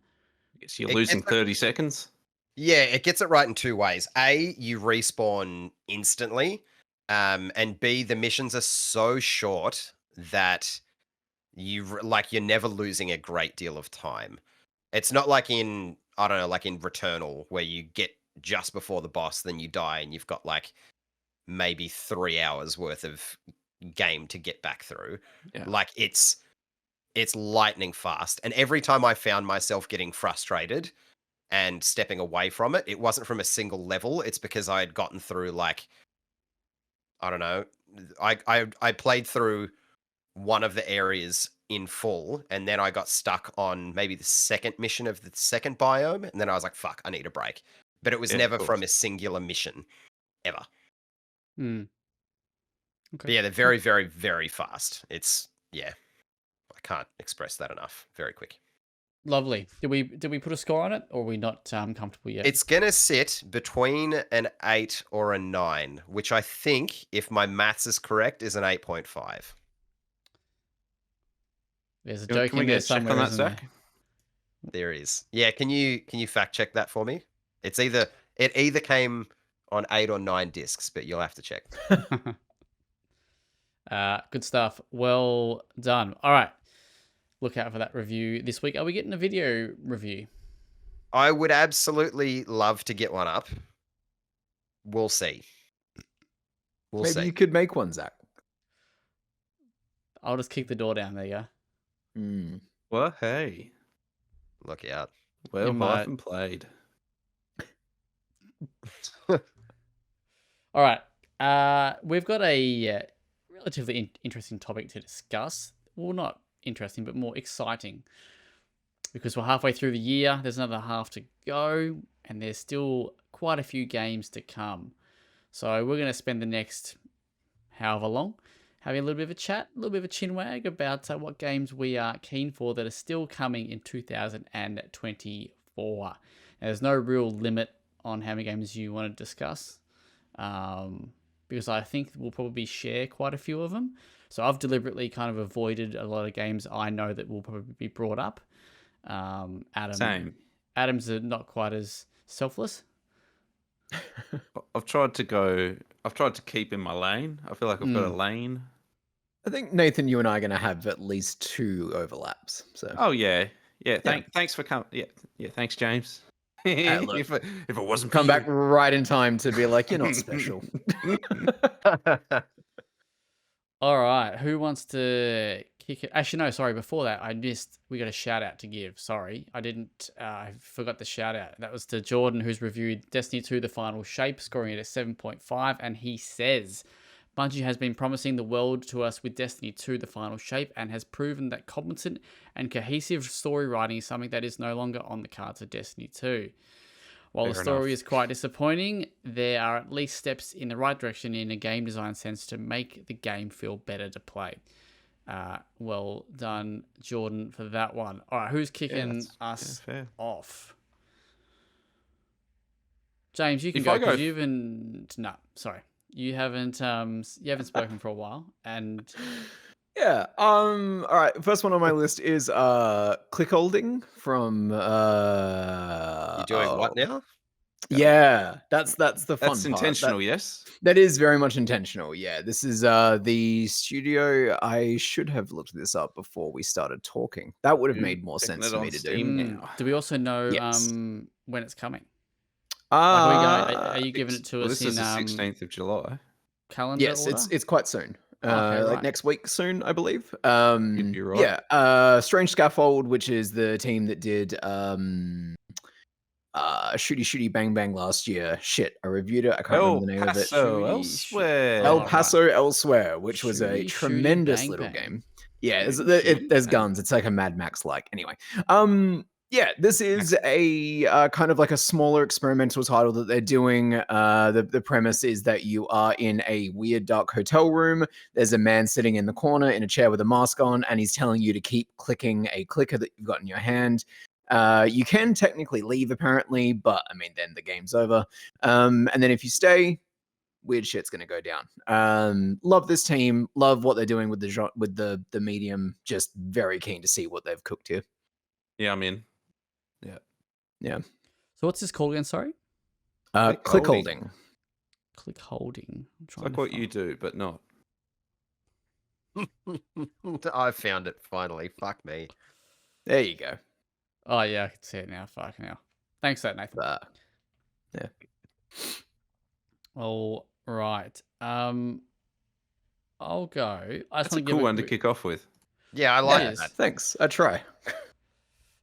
Yes, you're It losing gets 30 seconds. Yeah, it gets it right in two ways. A, you respawn instantly, and B, the missions are so short that you're never losing a great deal of time. It's not like in, I don't know, like in Returnal where you get just before the boss, then you die and you've got like maybe 3 hours worth of game to get back through. Yeah. Like it's lightning fast. And every time I found myself getting frustrated and stepping away from it, it wasn't from a single level. It's because I had gotten through like, I don't know, I played through one of the areas in full, and then I got stuck on maybe the second mission of the second biome, and then I was like, fuck, I need a break. But it was Yeah, of never course. from a singular mission, ever. Okay. But yeah, they're very, very, very fast. I can't express that enough. Very quick. Lovely. Did we put a score on it, or are we not comfortable yet? It's gonna sit between an 8 or a 9, which I think, if my maths is correct, is an 8.5. There's a Can joke we in there get a check somewhere, on that, isn't there? Zach? There is. Yeah, can you fact check that for me? It either came on 8 or 9 discs, but you'll have to check. Good stuff. Well done. All right. Look out for that review this week. Are we getting a video review? I would absolutely love to get one up. We'll see. Maybe you could make one, Zach. I'll just kick the door down. There you go. Mm. Well, hey. Look out. Well, You might- I've played. All right. We've got a relatively interesting topic to discuss. Well, not interesting, but more exciting. Because we're halfway through the year. There's another half to go. And there's still quite a few games to come. So we're going to spend the next however long having a little bit of a chat, a little bit of a chinwag about what games we are keen for that are still coming in 2024. Now, there's no real limit on how many games you want to discuss, because I think we'll probably share quite a few of them. So I've deliberately kind of avoided a lot of games I know that will probably be brought up. Same. Adam's not quite as selfless. I've tried to keep in my lane. I feel like I've got a lane. I think Nathan, you and I are going to have at least 2 overlaps. So. Oh yeah. Thanks for coming. Yeah. Thanks, James. Look, if it wasn't come for back right in time to be like, you're not special. All right, who wants to kick it? Actually, no, sorry. Before that, we got a shout out to give. Sorry, I forgot the shout out. That was to Jordan, who's reviewed Destiny 2: The Final Shape, scoring it at 7.5, and he says, Bungie has been promising the world to us with Destiny 2: The Final Shape and has proven that competent and cohesive story writing is something that is no longer on the cards of Destiny 2. While the story is quite disappointing, there are at least steps in the right direction in a game design sense to make the game feel better to play. Well done, Jordan, for that one. All right, who's kicking us off? James, you can go because you haven't. No, sorry, you haven't. You haven't spoken for a while, and yeah. All right. First one on my list is clickholding from. You're doing what now? Yeah, that's the fun part. That's intentional, yes. That is very much intentional. Yeah, this is the studio. I should have looked this up before we started talking. That would have made more sense for me to do. Now. Do we also know Yes. when it's coming? Are you giving it to us This in is the 16th of July. calendar Yes, order? it's quite soon. Okay, like right. next week soon, I believe. You'd be right. Yeah. Strange Scaffold, which is the team that did Shooty Bang Bang last year. Shit, I reviewed it. I can't remember the name Paso of it. Elsewhere. El Paso Elsewhere, which was a Shooty tremendous Bang little Bang. game. Yeah, Okay. there's guns. It's like a Mad Max like. Anyway, yeah, this is a kind of like a smaller experimental title that they're doing. The premise is that you are in a weird dark hotel room. There's a man sitting in the corner in a chair with a mask on, and he's telling you to keep clicking a clicker that you've got in your hand. You can technically leave apparently, but I mean, then the game's over. And then if you stay, weird shit's gonna go down. Love this team. Love what they're doing with the medium. Just very keen to see what they've cooked here. Yeah, I'm in. Yeah. So what's this called again? Sorry, Click holding. click holding. I'm It's trying like to what you find- do, but not. I found it finally. Fuck me. There you go. Oh yeah, I can see it now. Fuck now. Thanks for that, Nathan. Yeah. All right. I'll go. I just That's a want to give cool one to kick off with. Yeah, I like Yes. that. Thanks. I try.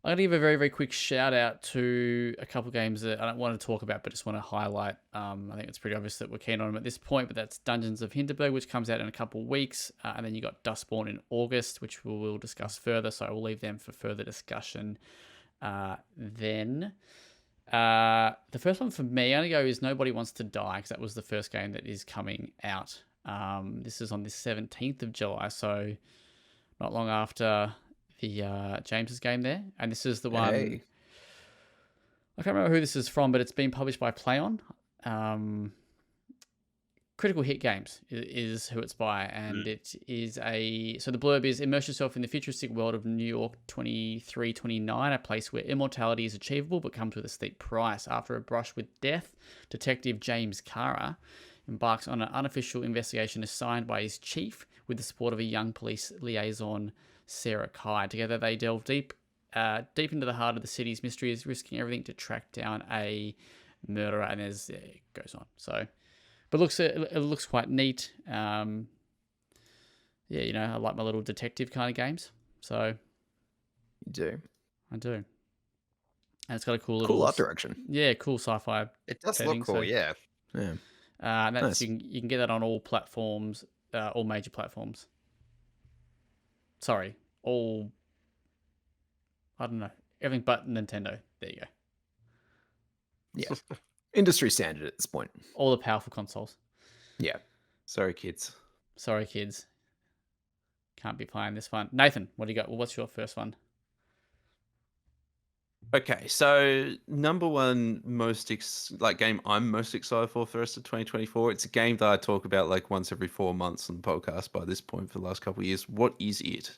I'm going to give a very, very quick shout out to a couple of games that I don't want to talk about, but just want to highlight. I think it's pretty obvious that we're keen on them at this point, but that's Dungeons of Hinterberg, which comes out in a couple of weeks. And then you got Dustborn in August, which we will discuss further. So I will leave them for further discussion then. The first one for me, I'm going to go is Nobody Wants to Die, because that was the first game that is coming out. This is on the 17th of July, so not long after the James's game there. And this is the one... Hey. I can't remember who this is from, but it's been published by PlayOn. Critical Hit Games is who it's by, and it is a... So the blurb is, immerse yourself in the futuristic world of New York 2329, a place where immortality is achievable but comes with a steep price. After a brush with death, Detective James Kara embarks on an unofficial investigation assigned by his chief with the support of a young police liaison, Sarah Kai. Together they delve deep into the heart of the city's mysteries, risking everything to track down a murderer, and it goes on. So... But it looks quite neat. Yeah, you know, I like my little detective kind of games. So You do. I do. And it's got a cool art direction. Yeah, cool sci-fi. It does setting, look cool, so- yeah. Yeah. And that's Nice. you can get that on all platforms, all major platforms. Sorry, all. I don't know, everything but Nintendo. There you go. Yeah. Industry standard at this point. All the powerful consoles. Yeah. Sorry, kids. Sorry, kids. Can't be playing this one. Nathan, what do you got? Well, what's your first one? Okay, so number one game I'm most excited for the rest of 2024. It's a game that I talk about like once every 4 months on the podcast by this point for the last couple of years. What is it?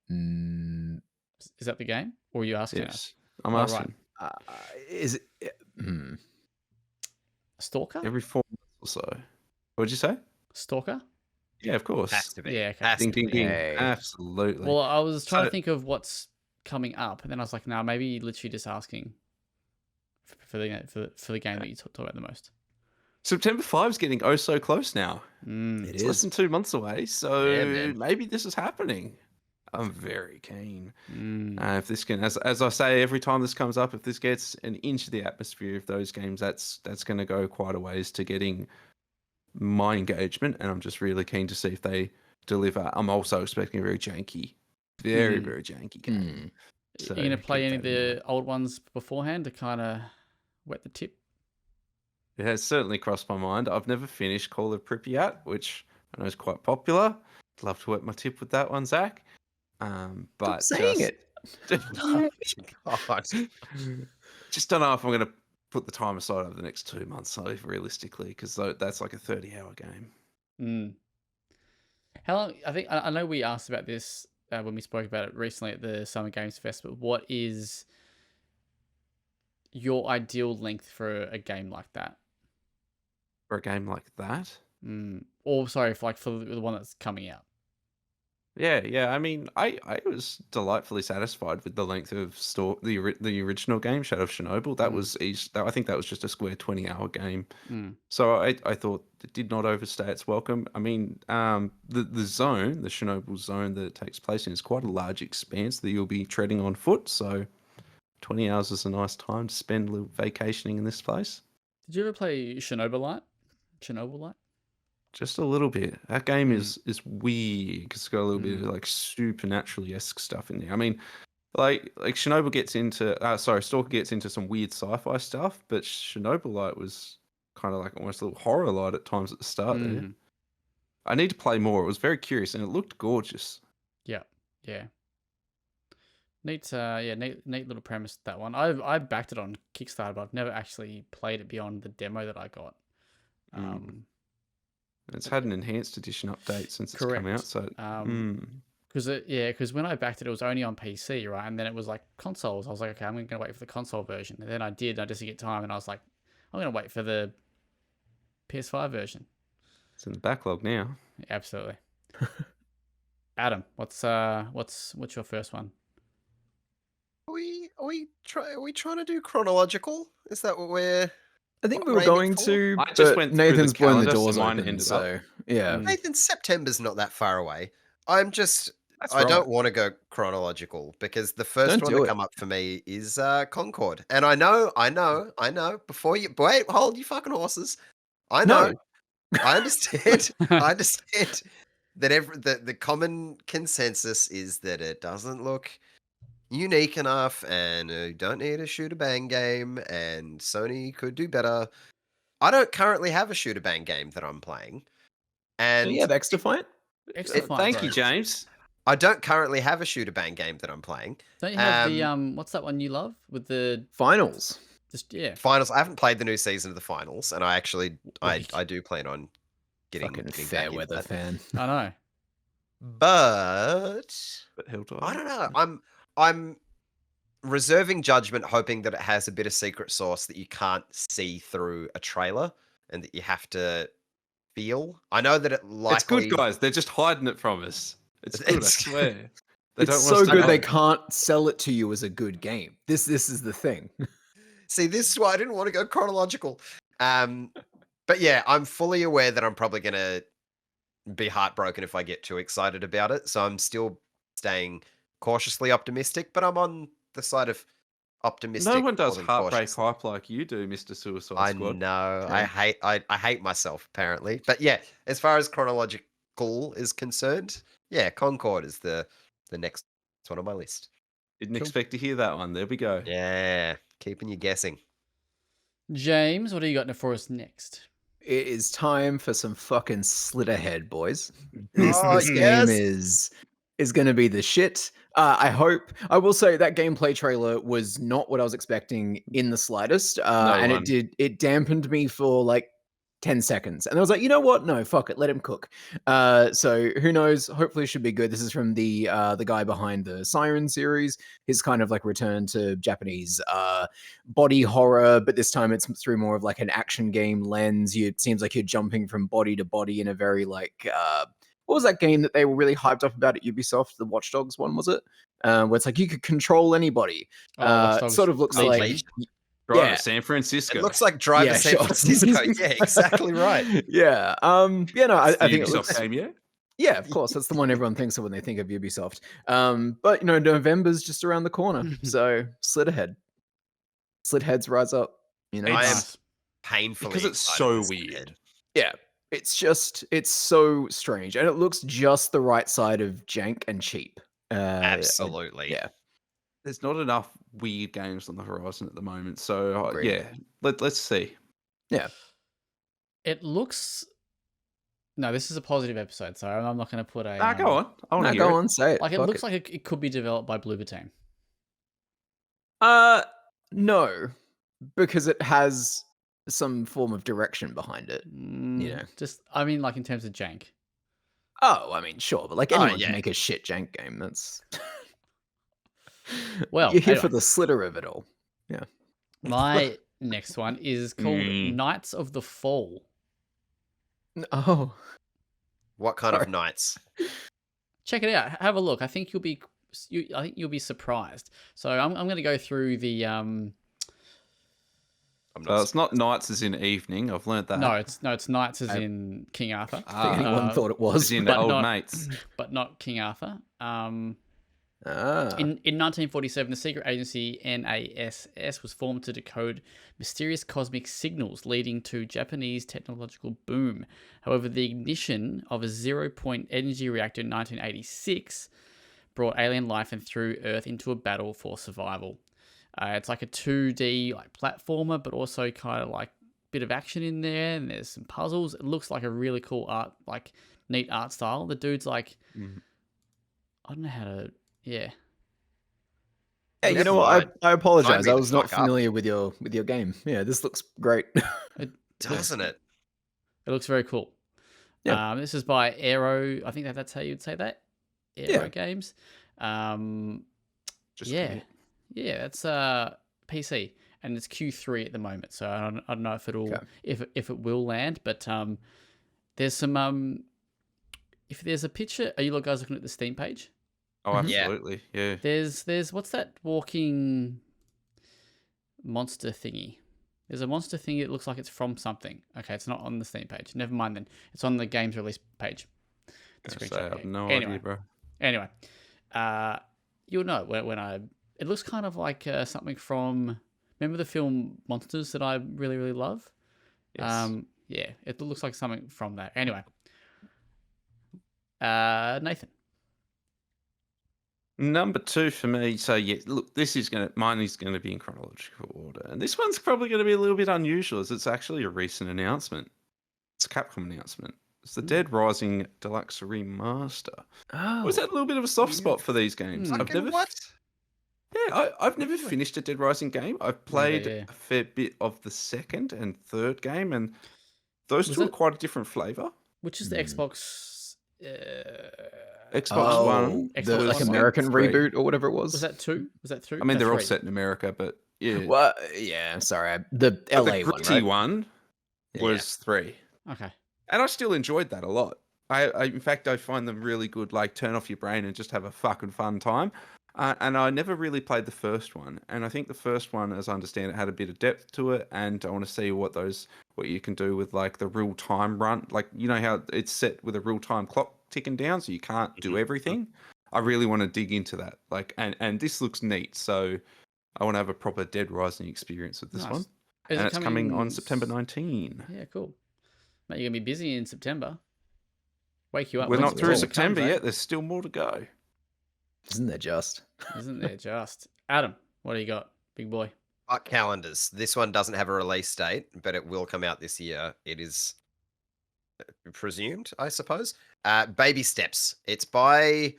Is that the game, or are you asking us? Yes, I'm Oh, right. asking. Is it? Stalker? Every 4 months or so. What did you say? Stalker? Yeah, of course. Has to be. Yeah, okay. Has Ding, to ding, be. ding. Hey. Absolutely. Well, I was trying to So- think of what's coming up, and then I was like, no, maybe literally just asking for the game that you talk about the most. September 5 is getting oh so close now. It It's less is. than 2 months away, so Yeah, man. maybe this is happening. I'm very keen. Mm. If this can, as I say every time this comes up, if this gets an inch of the atmosphere of those games, that's going to go quite a ways to getting my engagement, and I'm just really keen to see if they deliver. I'm also expecting a very janky, very janky game. So Are you going to play keep any of that in mind. the old ones beforehand to kind of wet the tip? It has certainly crossed my mind. I've never finished Call of Pripyat, which I know is quite popular. I'd love to wet my tip with that one, Zach. But Stop saying it. God. Just don't know if I'm going to put the time aside over the next 2 months, so realistically, because that's like a 30-hour game. Mm. How long? I know we asked about this when we spoke about it recently at the Summer Games Fest, but what is your ideal length for a game like that? For a game like that? Or sorry, for the one that's coming out. Yeah. I mean, I was delightfully satisfied with the length of the original game, Shadow of Chernobyl. That was I think that was just a square 20-hour game. So I thought it did not overstay its welcome. I mean, the zone, the Chernobyl zone that it takes place in, is quite a large expanse that you'll be treading on foot. So 20 hours is a nice time to spend a little vacationing in this place. Did you ever play Chernobyl Light? Just a little bit. That game is weird because it's got a little bit of like supernatural-esque stuff in there. I mean, like Chernobyl gets into Stalker gets into some weird sci-fi stuff, but Chernobyl Light was kind of like almost a little horror light at times at the start there. I need to play more. It was very curious and it looked gorgeous. Yeah. Neat, neat little premise, that one. I backed it on Kickstarter, but I've never actually played it beyond the demo that I got. It's had an enhanced edition update since it's come out. So, because when I backed it, it was only on PC, right? And then it was like consoles. I was like, okay, I'm going to wait for the console version. And then I did. I just didn't get time, and I was like, I'm going to wait for the PS5 version. It's in the backlog now. Yeah, absolutely. Adam, what's your first one? Are we trying to do chronological? Is that what we're? I think we were going to. I just went through Nathan's the blown the calendar, doors so mine open. ended So yeah, Nathan, September's not that far away. I right. don't want to go chronological because the first one to come up for me is Concord, and I know. Before you wait, hold your fucking horses. I know. I understand. I understand that the common consensus is that it doesn't look unique enough and you don't need a shooter bang game and Sony could do better. I don't currently have a shooter bang game that I'm playing. And you have X-Defiant? Thank you, James. I don't currently have a shooter bang game that I'm playing. Don't you have the what's that one you love with the Finals? Finals. I haven't played the new season of the Finals, and I actually I do plan on getting fair weather fan. I know. But Hilltop. I don't know. I'm reserving judgment, hoping that it has a bit of secret sauce that you can't see through a trailer and that you have to feel. I know that It's good, guys. They're just hiding it from us. It's good, I swear. It's so good they can't sell it to you as a good game. This is the thing. See, this is why I didn't want to go chronological. But yeah, I'm fully aware that I'm probably going to be heartbroken if I get too excited about it. So I'm still staying cautiously optimistic, but I'm on the side of optimistic. No one does heartbreak hype like you do, Mr. Suicide Squad. I know. Okay. I hate myself, apparently. But yeah, as far as chronological is concerned, yeah, Concord is the next one on my list. Didn't expect to hear that one. There we go. Yeah, keeping you guessing. James, what do you got for us next? It is time for some fucking Slitterhead, boys. Oh, This game is going to be the shit. I will say that gameplay trailer was not what I was expecting in the slightest. And it dampened me for like 10 seconds. And I was like, you know what? No, fuck it. Let him cook. So who knows? Hopefully it should be good. This is from the guy behind the Siren series. His kind of like return to Japanese body horror, but this time it's through more of like an action game lens. It seems like you're jumping from body to body in a very like what was that game that they were really hyped up about at Ubisoft? The Watch Dogs one, was it? Where it's like you could control anybody. Sort of looks like Drive to San Francisco. It looks like Drive to San Francisco. Yeah, exactly right. Yeah. I think it looks game, yeah? Yeah, of course. That's the one everyone thinks of when they think of Ubisoft. But November's just around the corner. So Slitterhead. Slitheads rise up. I am painfully because it's so weird. Yeah. It's so strange. And it looks just the right side of jank and cheap. Absolutely. Yeah. There's not enough weird games on the horizon at the moment. So, yeah, let's see. Yeah. It looks... No, this is a positive episode, so I'm not going to put a... go on. I want to hear go on, say it. Like, it looks like it could be developed by Bloober Team. No, because it has some form of direction behind it. Just, I mean, like, in terms of jank. Oh, I mean, sure, but like anyone can make a shit jank game. That's... Well, you're here for the slitter of it all. Yeah. My next one is called Knights of the Fall. Oh. What kind of knights? Check it out. Have a look. I think you'll be surprised. So I'm going to go through the it's not nights as in evening. I've learned that. No, it's knights as in King Arthur. Anyone thought it was. As in old mates. But not King Arthur. In 1947, the secret agency NASS was formed to decode mysterious cosmic signals leading to Japanese technological boom. However, the ignition of a zero-point energy reactor in 1986 brought alien life and threw Earth into a battle for survival. It's like a 2D like platformer, but also kind of like a bit of action in there, and there's some puzzles. It looks like a really cool art, like neat art style. The dude's like, I don't know how to. Yeah. Hey, you know what? I apologize. I was not familiar with your game. Yeah, this looks great. Doesn't it? It looks very cool. Yeah. This is by Aero. I think that's how you'd say that. Aero Games. Yeah, that's PC, and it's Q3 at the moment. So I don't know if it'll if it will land, but there's some if there's a picture. Are you guys looking at the Steam page? Oh, absolutely. Yeah. There's what's that walking monster thingy? There's a monster thing. It looks like it's from something. Okay, it's not on the Steam page. Never mind then. It's on the game's release page. I have no idea, bro. Anyway, you'll know when I. It looks kind of like something from. Remember the film Monsters that I really really love? Yes. Yeah, it looks like something from that. Anyway, Nathan. Number 2 for me. So yeah, look, mine is gonna be in chronological order, and this one's probably gonna be a little bit unusual, as it's actually a recent announcement. It's a Capcom announcement. It's the Dead Rising Deluxe Remaster. Oh, Was that a little bit of a soft spot for these games? What? Yeah, I've never finished a Dead Rising game. I've played a fair bit of the second and third game, and those two are quite a different flavor. Which is the Xbox? Xbox One, the like American reboot or whatever it was. Was that 2? Was that 3? I mean, they're all set in America, but yeah. Well, yeah. Sorry, the LA the one. gritty one was 3. Okay. And I still enjoyed that a lot. In fact, I find them really good. Like, turn off your brain and just have a fucking fun time. And I never really played the first one. And I think the first one, as I understand it, had a bit of depth to it. And I want to see what you can do with like the real time run. Like, you know how it's set with a real time clock ticking down, so you can't do everything. I really want to dig into that. Like, and this looks neat. So I want to have a proper Dead Rising experience with this one. And it's coming on September 19. Yeah, cool. Mate, you're gonna be busy in September. Wake you up. We're not through September yet. There's still more to go. Isn't there just? Isn't there just? Adam, what do you got, big boy? Calendars. This one doesn't have a release date, but it will come out this year. It is presumed, I suppose. Baby Steps. It's by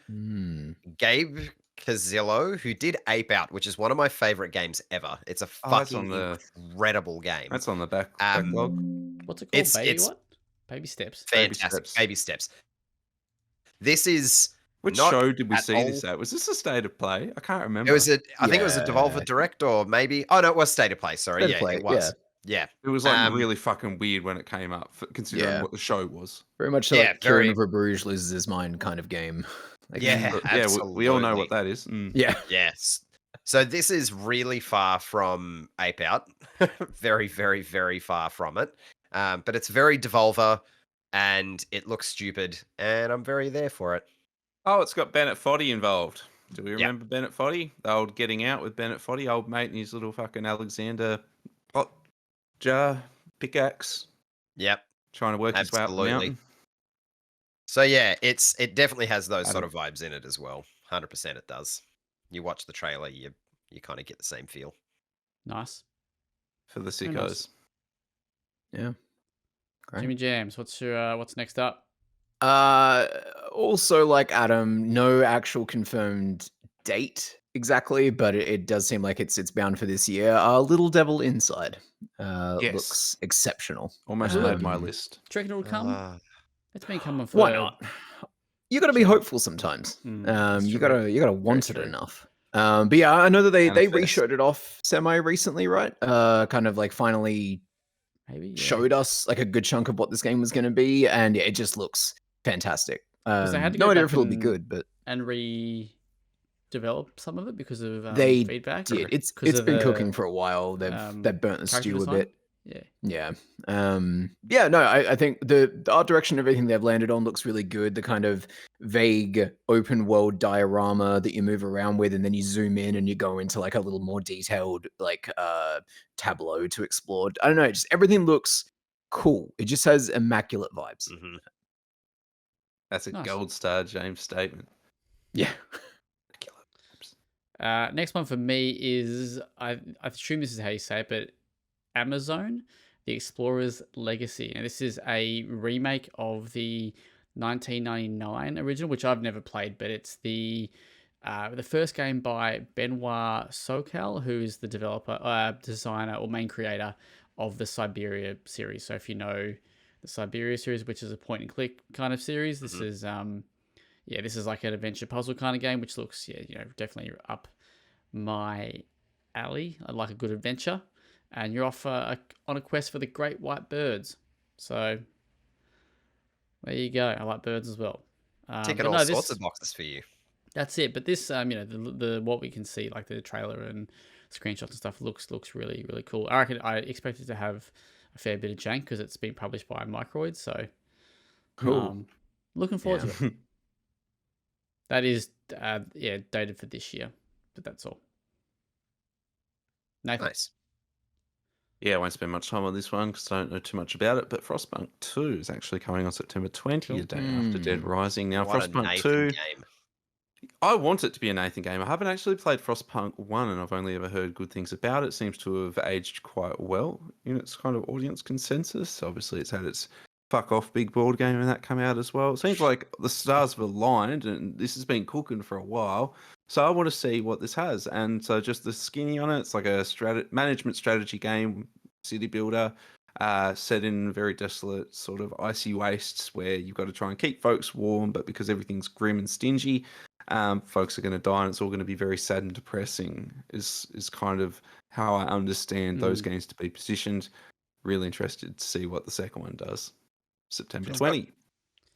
Gabe Cazillo, who did Ape Out, which is one of my favorite games ever. It's a fucking incredible game. That's on the backlog. What's it called? What? Baby Steps. Fantastic. Baby Steps. This is. Which show did we see this at? Was this a State of Play? I can't remember. It was I think it was a Devolver Direct, or maybe. Oh no, it was State of Play. Sorry, it was. Yeah. It was like really fucking weird when it came up, considering what the show was. Very much like Kieran of Bruges loses his mind kind of game. Like, we all know what that is. Yeah. Yes. So this is really far from Ape Out. Very, very, very far from it. But it's very Devolver, and it looks stupid, and I'm very there for it. Oh, it's got Bennett Foddy involved. Do we remember Bennett Foddy? The old Getting Out with Bennett Foddy, old mate and his little fucking Alexander pot jar pickaxe. Yep. Trying to work his way up the mountain. So yeah, it definitely has those sort of vibes in it as well. 100% it does. You watch the trailer, you kind of get the same feel. Nice. For the sickos. Yeah. Great. Jimmy Jams, what's next up? Also, like Adam, no actual confirmed date exactly, but it does seem like it's bound for this year. Little Devil Inside looks exceptional. Almost made my list. Do you reckon it'll come? It's been coming for. Why not? You got to be hopeful sometimes. You gotta want it enough. But yeah, I know that they reshowed it off semi recently, right? Kind of like finally showed us like a good chunk of what this game was going to be, and it just looks fantastic. No idea if it'll be good, but and redevelop some of it because of they feedback. Did. It's been cooking for a while. They've burnt the stew a bit. Yeah. Yeah. Yeah, no, I think the art direction, everything they've landed on looks really good. The kind of vague open world diorama that you move around with, and then you zoom in and you go into like a little more detailed like tableau to explore. I don't know, just everything looks cool. It just has immaculate vibes. Mhm. That's a Nice. gold star James statement. Yeah. Next one for me is I assume this is how you say it, but Amazon, The Explorer's Legacy. And this is a remake of the 1999 original, which I've never played, but it's the first game by Benoit Sokal, who is the developer, designer, or main creator of the Siberia series. So if you know the Siberia series, which is a point and click kind of series, this is this is like an adventure puzzle kind of game, which looks definitely up my alley. I like a good adventure, and you're off on a quest for the great white birds. So there you go. I like birds as well. Ticking all sorts of boxes for you. That's it. But this, the what we can see, like the trailer and screenshots and stuff, looks really really cool. I expect it to have a fair bit of jank because it's been published by Microids. So Cool. looking forward to it. That is dated for this year, but that's all. Nathan. Nice. Yeah, I won't spend much time on this one because I don't know too much about it. But Frostpunk 2 is actually coming on September 20, a day after Dead Rising. Now, What a Frostpunk Nathan 2, game. I want it to be a Nathan game. I haven't actually played Frostpunk 1, and I've only ever heard good things about it. It seems to have aged quite well in its kind of audience consensus. Obviously, it's had its fuck off big board game and that come out as well. It seems like the stars have aligned, and this has been cooking for a while. So I want to see what this has. And so just the skinny on it, it's like a management strategy game, city builder, set in very desolate sort of icy wastes where you've got to try and keep folks warm, but because everything's grim and stingy, folks are going to die, and it's all going to be very sad and depressing is kind of how I understand those games to be positioned. Really interested to see what the second one does. September 20.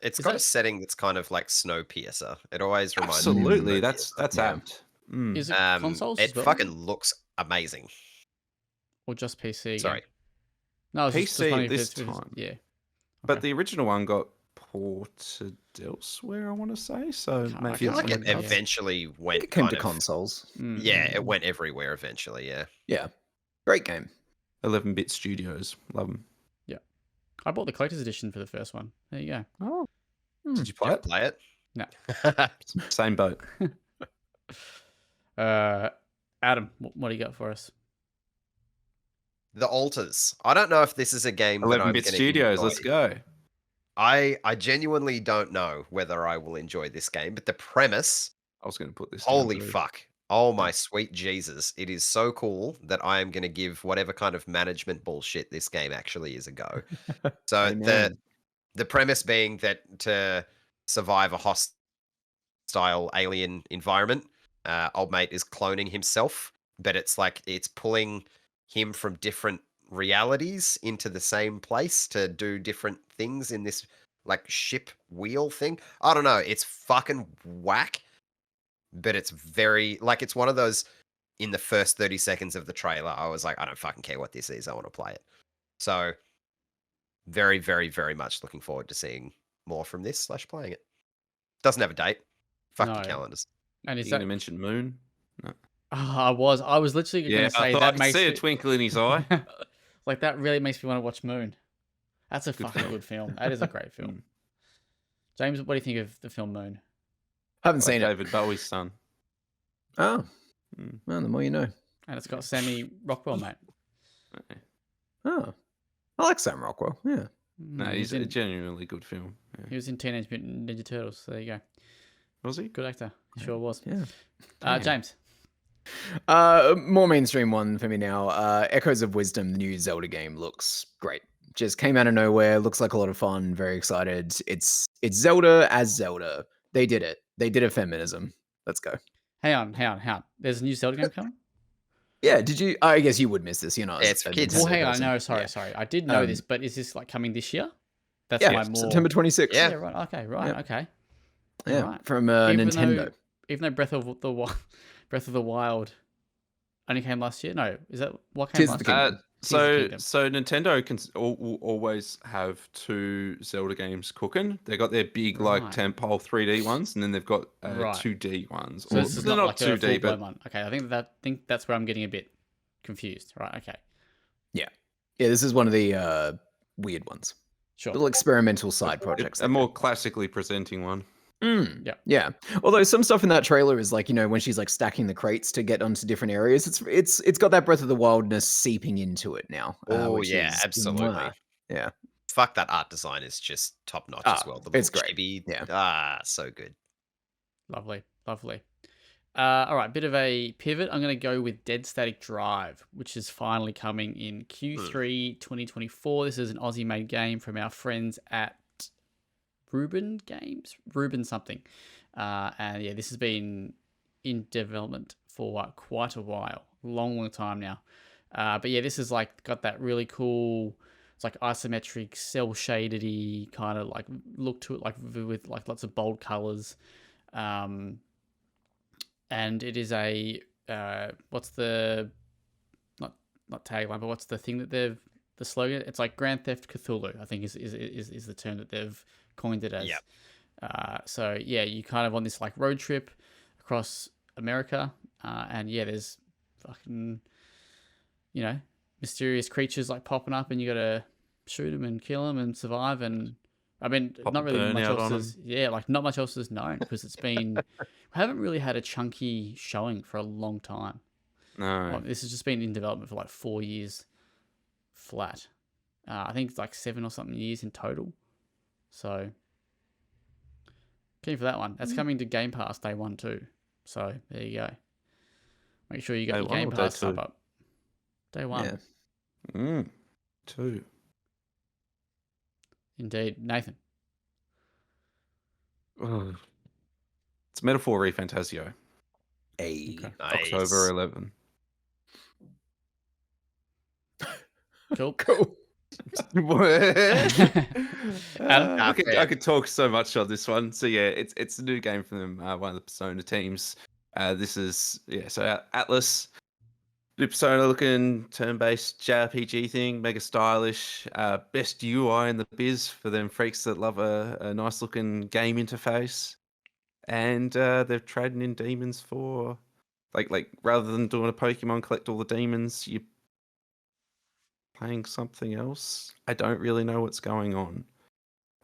It's got a setting that's kind of like Snowpiercer. It always reminds Absolutely, me. that's apt. Is it consoles? It as well? fucking looks amazing. Or just PC? Sorry. Again? No, it's PC just this time. Yeah. But the original one got ported elsewhere, I want to say. So I maybe feel like it something- eventually went It came kind to of- consoles. Yeah, it went everywhere eventually, yeah. Yeah. Great game. 11-bit studios. Love them. I bought the collector's edition for the first one. There you go. Oh. Did you Did play you it? play it? No. Same boat. Adam, what do you got for us? The Altars. I don't know if this is a game that I'm 11-bit gonna studios. enjoy. Let's go. I genuinely don't know whether I will enjoy this game, but the premise, I was going to put this. down holy too. fuck. Oh my sweet Jesus. It is so cool that I am going to give whatever kind of management bullshit this game actually is a go. So Amen. the premise being that to survive a hostile alien environment, old mate is cloning himself, but it's like it's pulling him from different realities into the same place to do different things in this like ship wheel thing. I don't know. It's fucking whack, but it's very like it's one of those. In the first 30 seconds of the trailer, I was like, I don't fucking care what this is. I want to play it. So very, very, very much looking forward to seeing more from this / playing it. Doesn't have a date. Fuck your No. calendars. And You is going that? to mention Moon? I was literally Yeah, going to I say thought I that could makes see a me- twinkle in his eye. like that really makes me want to watch Moon. That's a fucking film. good film. That is a great film. James, what do you think of the film Moon? Haven't Like seen it. David Bowie's son. Oh. Mm. Well, the more you know. And it's got Sammy Rockwell, mate. Oh. I like Sam Rockwell. Yeah. No, He he's was a in- genuinely good film. Yeah. He was in Teenage Mutant Ninja Turtles. So there you go. Was he? Good actor. He sure was. Yeah. Damn. James. More mainstream one for me now. Echoes of Wisdom, the new Zelda game, looks great. Just came out of nowhere. Looks like a lot of fun. Very excited. It's Zelda as Zelda. They did it. They did a feminism. Let's go. Hang on. There's a new Zelda game coming? Yeah. Did you? I guess you would miss this. You're not. Yeah, it's for a kids. Nintendo Well, hang on. person. No, sorry. Yeah. I did know Um, this, but is this like coming this year? That's Yeah. my more... September 26th. Yeah. Yeah, right. Okay, right. Yep. Okay. Yeah. Right. From Even Nintendo. Even though Breath of the Wild only came last year. No, is that what came Tears of last the year? Kingdom. Kingdom. So Nintendo will always have 2 Zelda games cooking. They got their big like Right. tentpole 3D ones, and then they've got Right. 2D ones. So Or this is they're not like a 2D, full blown but one. Okay, I think that's where I'm getting a bit confused. Right. Okay. Yeah, this is one of the weird ones. Sure. Little experimental side projects. a more classically presenting one. Yeah. Although some stuff in that trailer is like, when she's like stacking the crates to get onto different areas, it's got that Breath of the Wildness seeping into it now. Oh which yeah, is, absolutely. Yeah. Fuck, that art design is just top notch as well. The it's little great. chibi, Yeah. so good. Lovely. All right, bit of a pivot. I'm going to go with Dead Static Drive, which is finally coming in Q3 2024. This is an Aussie-made game from our friends at Reuben something. And yeah, this has been in development for quite a while, long time now. But yeah, this is like got that really cool, it's like isometric, cell shadedy kind of like look to it, like with like lots of bold colors. And it is a what's the not tagline, but what's the thing that the slogan? It's like Grand Theft Cthulhu, I think is the term that they've coined it as. Yep. So yeah, you kind of on this like road trip across America, and yeah, there's fucking mysterious creatures like popping up, and you gotta shoot them and kill them and survive. And I mean, Pop not a really burn much out else on is not much else is known because it's been we haven't really had a chunky showing for a long time. No. Well, this has just been in development for like 4 years flat. I think it's like 7 or something years in total. So keen for that one. That's coming to Game Pass day 1 too. So there you go. Make sure you got Day your 1 Game or day Pass sub 2? up. Day 1. Yeah. 2. Indeed. Nathan. Ugh. It's Metaphor Refantasio. Okay. Nice. October 11. Cool. I fair. could talk so much on this one. So yeah, it's a new game from them, one of the Persona teams. This is so Atlas, new Persona looking turn-based JRPG thing, mega stylish, best UI in the biz for them freaks that love a nice looking game interface, and they're trading in demons for like rather than doing a Pokemon collect all the demons, you playing something else. I don't really know what's going on.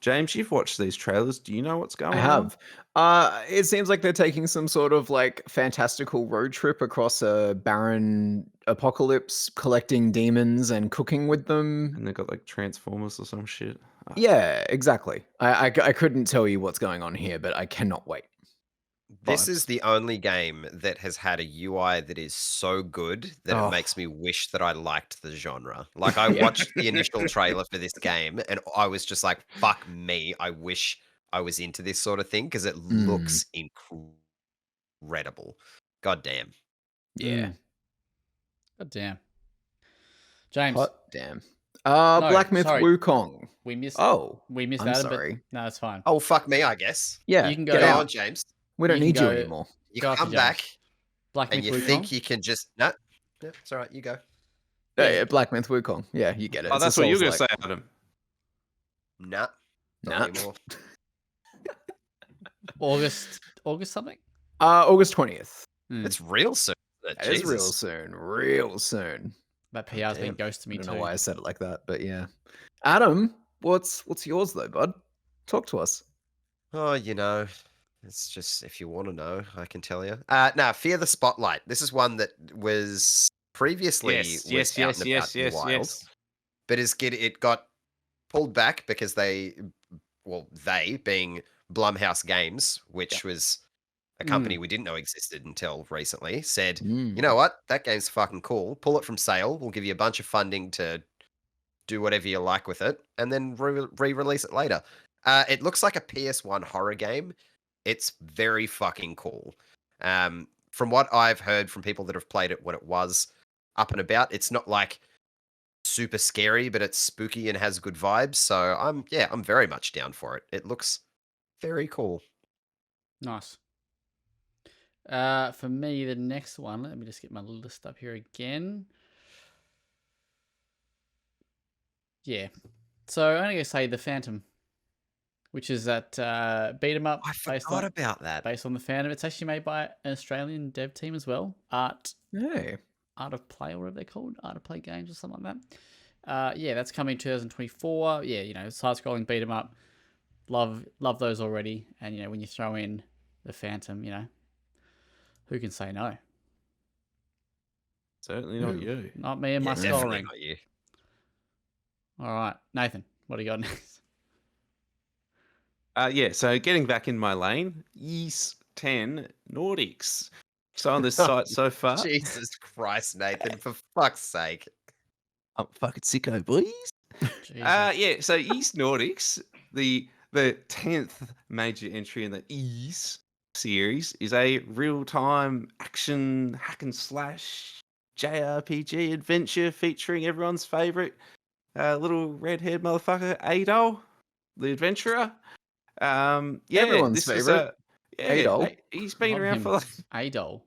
James, you've watched these trailers. Do you know what's going I on? have. It seems like they're taking some sort of like fantastical road trip across a barren apocalypse, collecting demons and cooking with them. And they got like Transformers or some shit. Yeah, exactly. I couldn't tell you what's going on here, but I cannot wait. This Vibes. is the only game that has had a UI that is so good that Oh. it makes me wish that I liked the genre. Like, I watched the initial trailer for this game and I was just like, fuck me, I wish I was into this sort of thing because it looks incredible. God damn. Yeah. God damn. James. Hot damn. No, Black Myth sorry. Wukong. We missed I'm Adam, sorry. but no, it's fine. Oh, fuck me, I guess. Yeah, You can go get Go out. on, James. We don't You can need you go- anymore. You Go after come James. back Black and Myth you Wukong. think you can just... No, it's all right, you go. Yeah. Black Myth Wukong. Yeah, you get it. Oh, It's a that's what you were going to Souls-like. say, Adam. Nah. Nah. Not anymore. August something? August 20th. It's real soon. It is real Jesus. soon. Real soon. That PR's been damn. ghosted me I don't too. know why I said it like that, but yeah. Adam, what's yours though, bud? Talk to us. Oh, it's just, if you want to know, I can tell you. Now, Fear the Spotlight. This is one that was previously out and about in the wild, but it got pulled back because they being Blumhouse Games, which was a company we didn't know existed until recently, said, you know what, that game's fucking cool. Pull it from sale. We'll give you a bunch of funding to do whatever you like with it, and then re-release it later. It looks like a PS1 horror game. It's very fucking cool. From what I've heard from people that have played it when it was up and about, it's not like super scary, but it's spooky and has good vibes. So I'm very much down for it. It looks very cool. Nice. For me, the next one, let me just get my list up here again. Yeah. So I'm only gonna say the Phantom, which is that beat 'em up I forgot about that. based on the Phantom. It's actually made by an Australian dev team as well. Hey. Art of Play, or whatever they're called, Art of Play Games or something like that. Yeah, that's coming 2024. Yeah, side-scrolling beat 'em up. Love those already. And when you throw in the Phantom, who can say no? Certainly not you. Not me and my Definitely scoring. not you. All right, Nathan, what do you got next? Yeah, so getting back in my lane, Yeast 10 Nordics. So on this site so far. Jesus Christ, Nathan, for fuck's sake. I'm fucking sicko, boys. Yeah, so East Nordics, the 10th major entry in the East series, is a real-time action hack and slash JRPG adventure featuring everyone's favorite little red-haired motherfucker, Adol, the adventurer. Yeah, Everyone's favorite. Adol. He's been Love around him. for like Adol.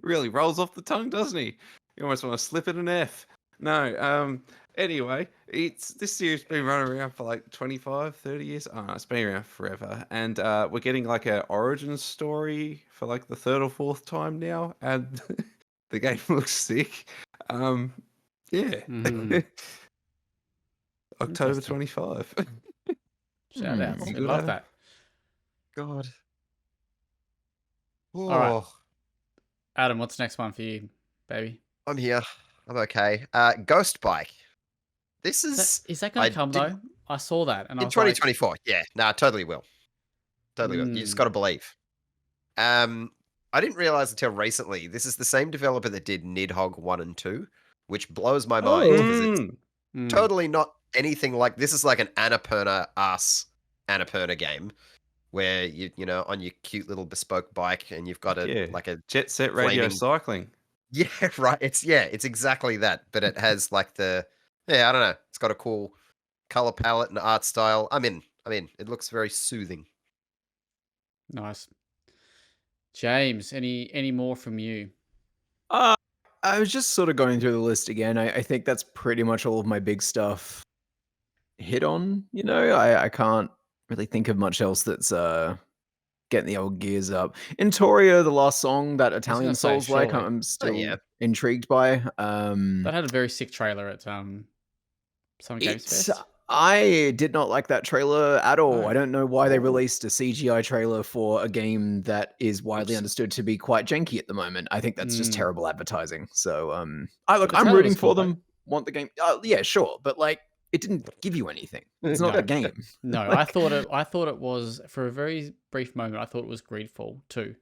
really rolls off the tongue, doesn't he? You almost want to slip it an F. No, anyway, this series been running around for like 25, 30 years. Oh, no, it's been around forever. And we're getting like an origin story for like the third or fourth time now. And the game looks sick. Yeah. October 25. Shout out. Pretty We good, love Adam. that. God. All right. Oh, Adam, what's the next one for you, baby? I'm here. I'm okay. Ghost Bike. This Is that going I to come, didn't- though? I saw that. And I in was like, 2024. Yeah, totally will. Totally will. You just got to believe. I didn't realize until recently, this is the same developer that did Nidhogg 1 and 2, which blows my mind because it's totally not anything like this. Is like an Annapurna-ass Annapurna game where you know on your cute little bespoke bike and you've got like a jet set radio flaming- cycling. Yeah, right. It's exactly that, but it has like I don't know. It's got a cool color palette and art style. I mean, it looks very soothing. nice. James, any more from you? I was just sort of going through the list again. I think that's pretty much all of my big stuff hit on. I can't really think of much else that's getting the old gears up. Intoria, the last song, that Italian say, Souls like, surely. I'm still yeah. intrigued by. That had a very sick trailer at Summer Games Fest. I did not like that trailer at all. No. I don't know why they released a CGI trailer for a game that is widely understood to be quite janky at the moment. I think that's just terrible advertising. So, I'm rooting was cool, for them. Want the game? Yeah, sure, but like, it didn't give you anything. It's not the game. No, I thought it was, for a very brief moment, I thought it was Greedfall 2.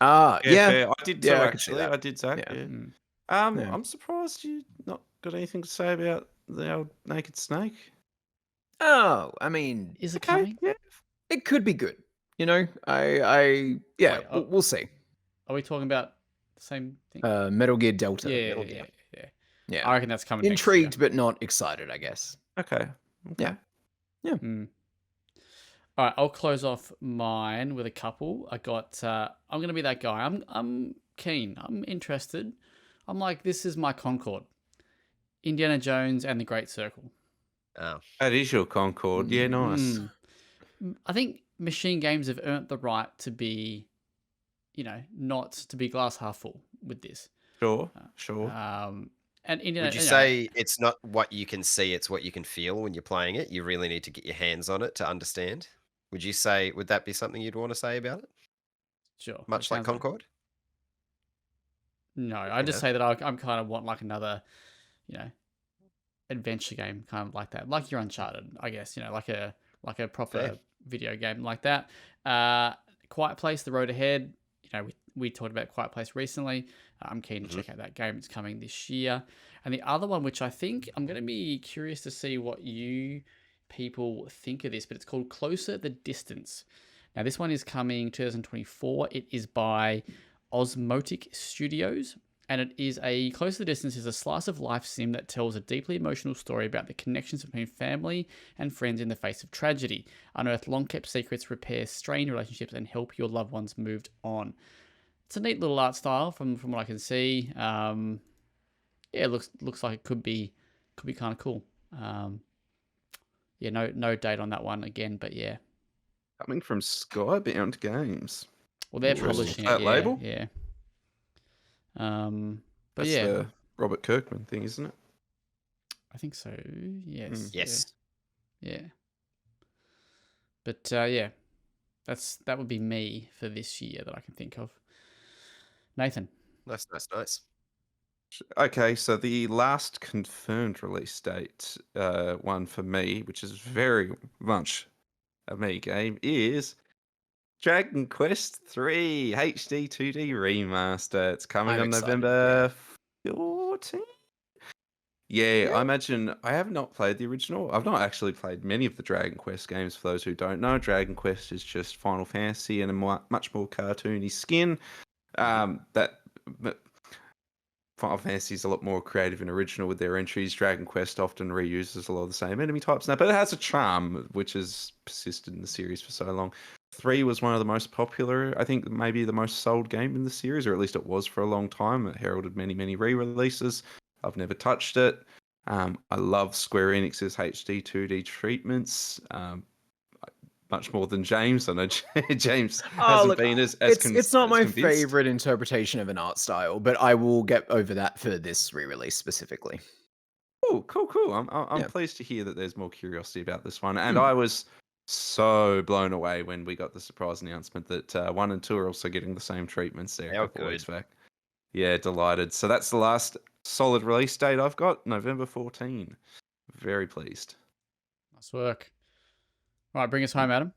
Yeah. Fair. I did too, Yeah, I could see actually. that. I did, Zach. Yeah. Yeah. Yeah. I'm surprised you not got anything to say about the old naked snake. Oh, I mean, Is it coming? Yeah. it could be good. Yeah, Wait, we'll see. Are we talking about the same thing? Metal Gear Delta. Yeah. I reckon that's coming Intrigued, next year. but not excited, I guess. Okay. Yeah. All right, I'll close off mine with a couple. I got. I'm gonna be that guy. I'm keen. I'm interested. I'm like, this is my Concord. Indiana Jones and the Great Circle. Oh. That is your Concord. Yeah, nice. I think Machine Games have earned the right to be, not to be glass half full with this. Sure. And Indiana, Would you say it's not what you can see, it's what you can feel when you're playing it? You really need to get your hands on it to understand. Would that be something you'd want to say about it? Sure. Much like Concord? No, I just say that I'm kind of want like another, adventure game, kind of like that, like your Uncharted, I guess. Like a proper video game like that. Quiet Place, The Road Ahead. We talked about Quiet Place recently. I'm keen to check out that game. It's coming this year. And the other one, which I think I'm going to be curious to see what you people think of this, but it's called Closer the Distance. Now, this one is coming 2024. It is by Osmotic Studios, and it is Closer the Distance is a slice of life sim that tells a deeply emotional story about the connections between family and friends in the face of tragedy. Unearth long-kept secrets, repair strained relationships, and help your loved ones moved on. It's a neat little art style from what I can see. It looks like it could be could be kind of cool. Yeah, no date on that one again, but yeah. Coming from Skybound Games. Well, they're Interesting. publishing That it. label? Yeah. But That's yeah, the Robert Kirkman thing, isn't it? I think so. Yes. Yes. Yeah. But yeah, that would be me for this year that I can think of. Nathan. Nice, nice, nice. Okay, so the last confirmed release date one for me, which is very much a me game, is Dragon Quest 3 HD 2D Remaster. It's coming I'm on excited, November 14th. Yeah, I imagine I have not played the original. I've not actually played many of the Dragon Quest games. For those who don't know, Dragon Quest is just Final Fantasy in a much more cartoony skin. But Final Fantasy is a lot more creative and original with their entries. Dragon Quest often reuses a lot of the same enemy types now, but it has a charm which has persisted in the series for so long. 3 was one of the most popular, I think maybe the most sold game in the series, or at least it was for a long time. It heralded many, many re-releases. I've never touched it. I love Square Enix's HD 2D treatments. Much more than James. I know James hasn't been as it's not my convinced. favorite interpretation of an art style, but I will get over that for this re-release specifically. Oh, cool. I'm pleased to hear that there's more curiosity about this one, and I was so blown away when we got the surprise announcement that 1 and 2 are also getting the same treatments there. How a couple weeks good. back. Yeah, delighted. So that's the last solid release date I've got, November 14. Very pleased. Nice work. All right, bring us home, Adam.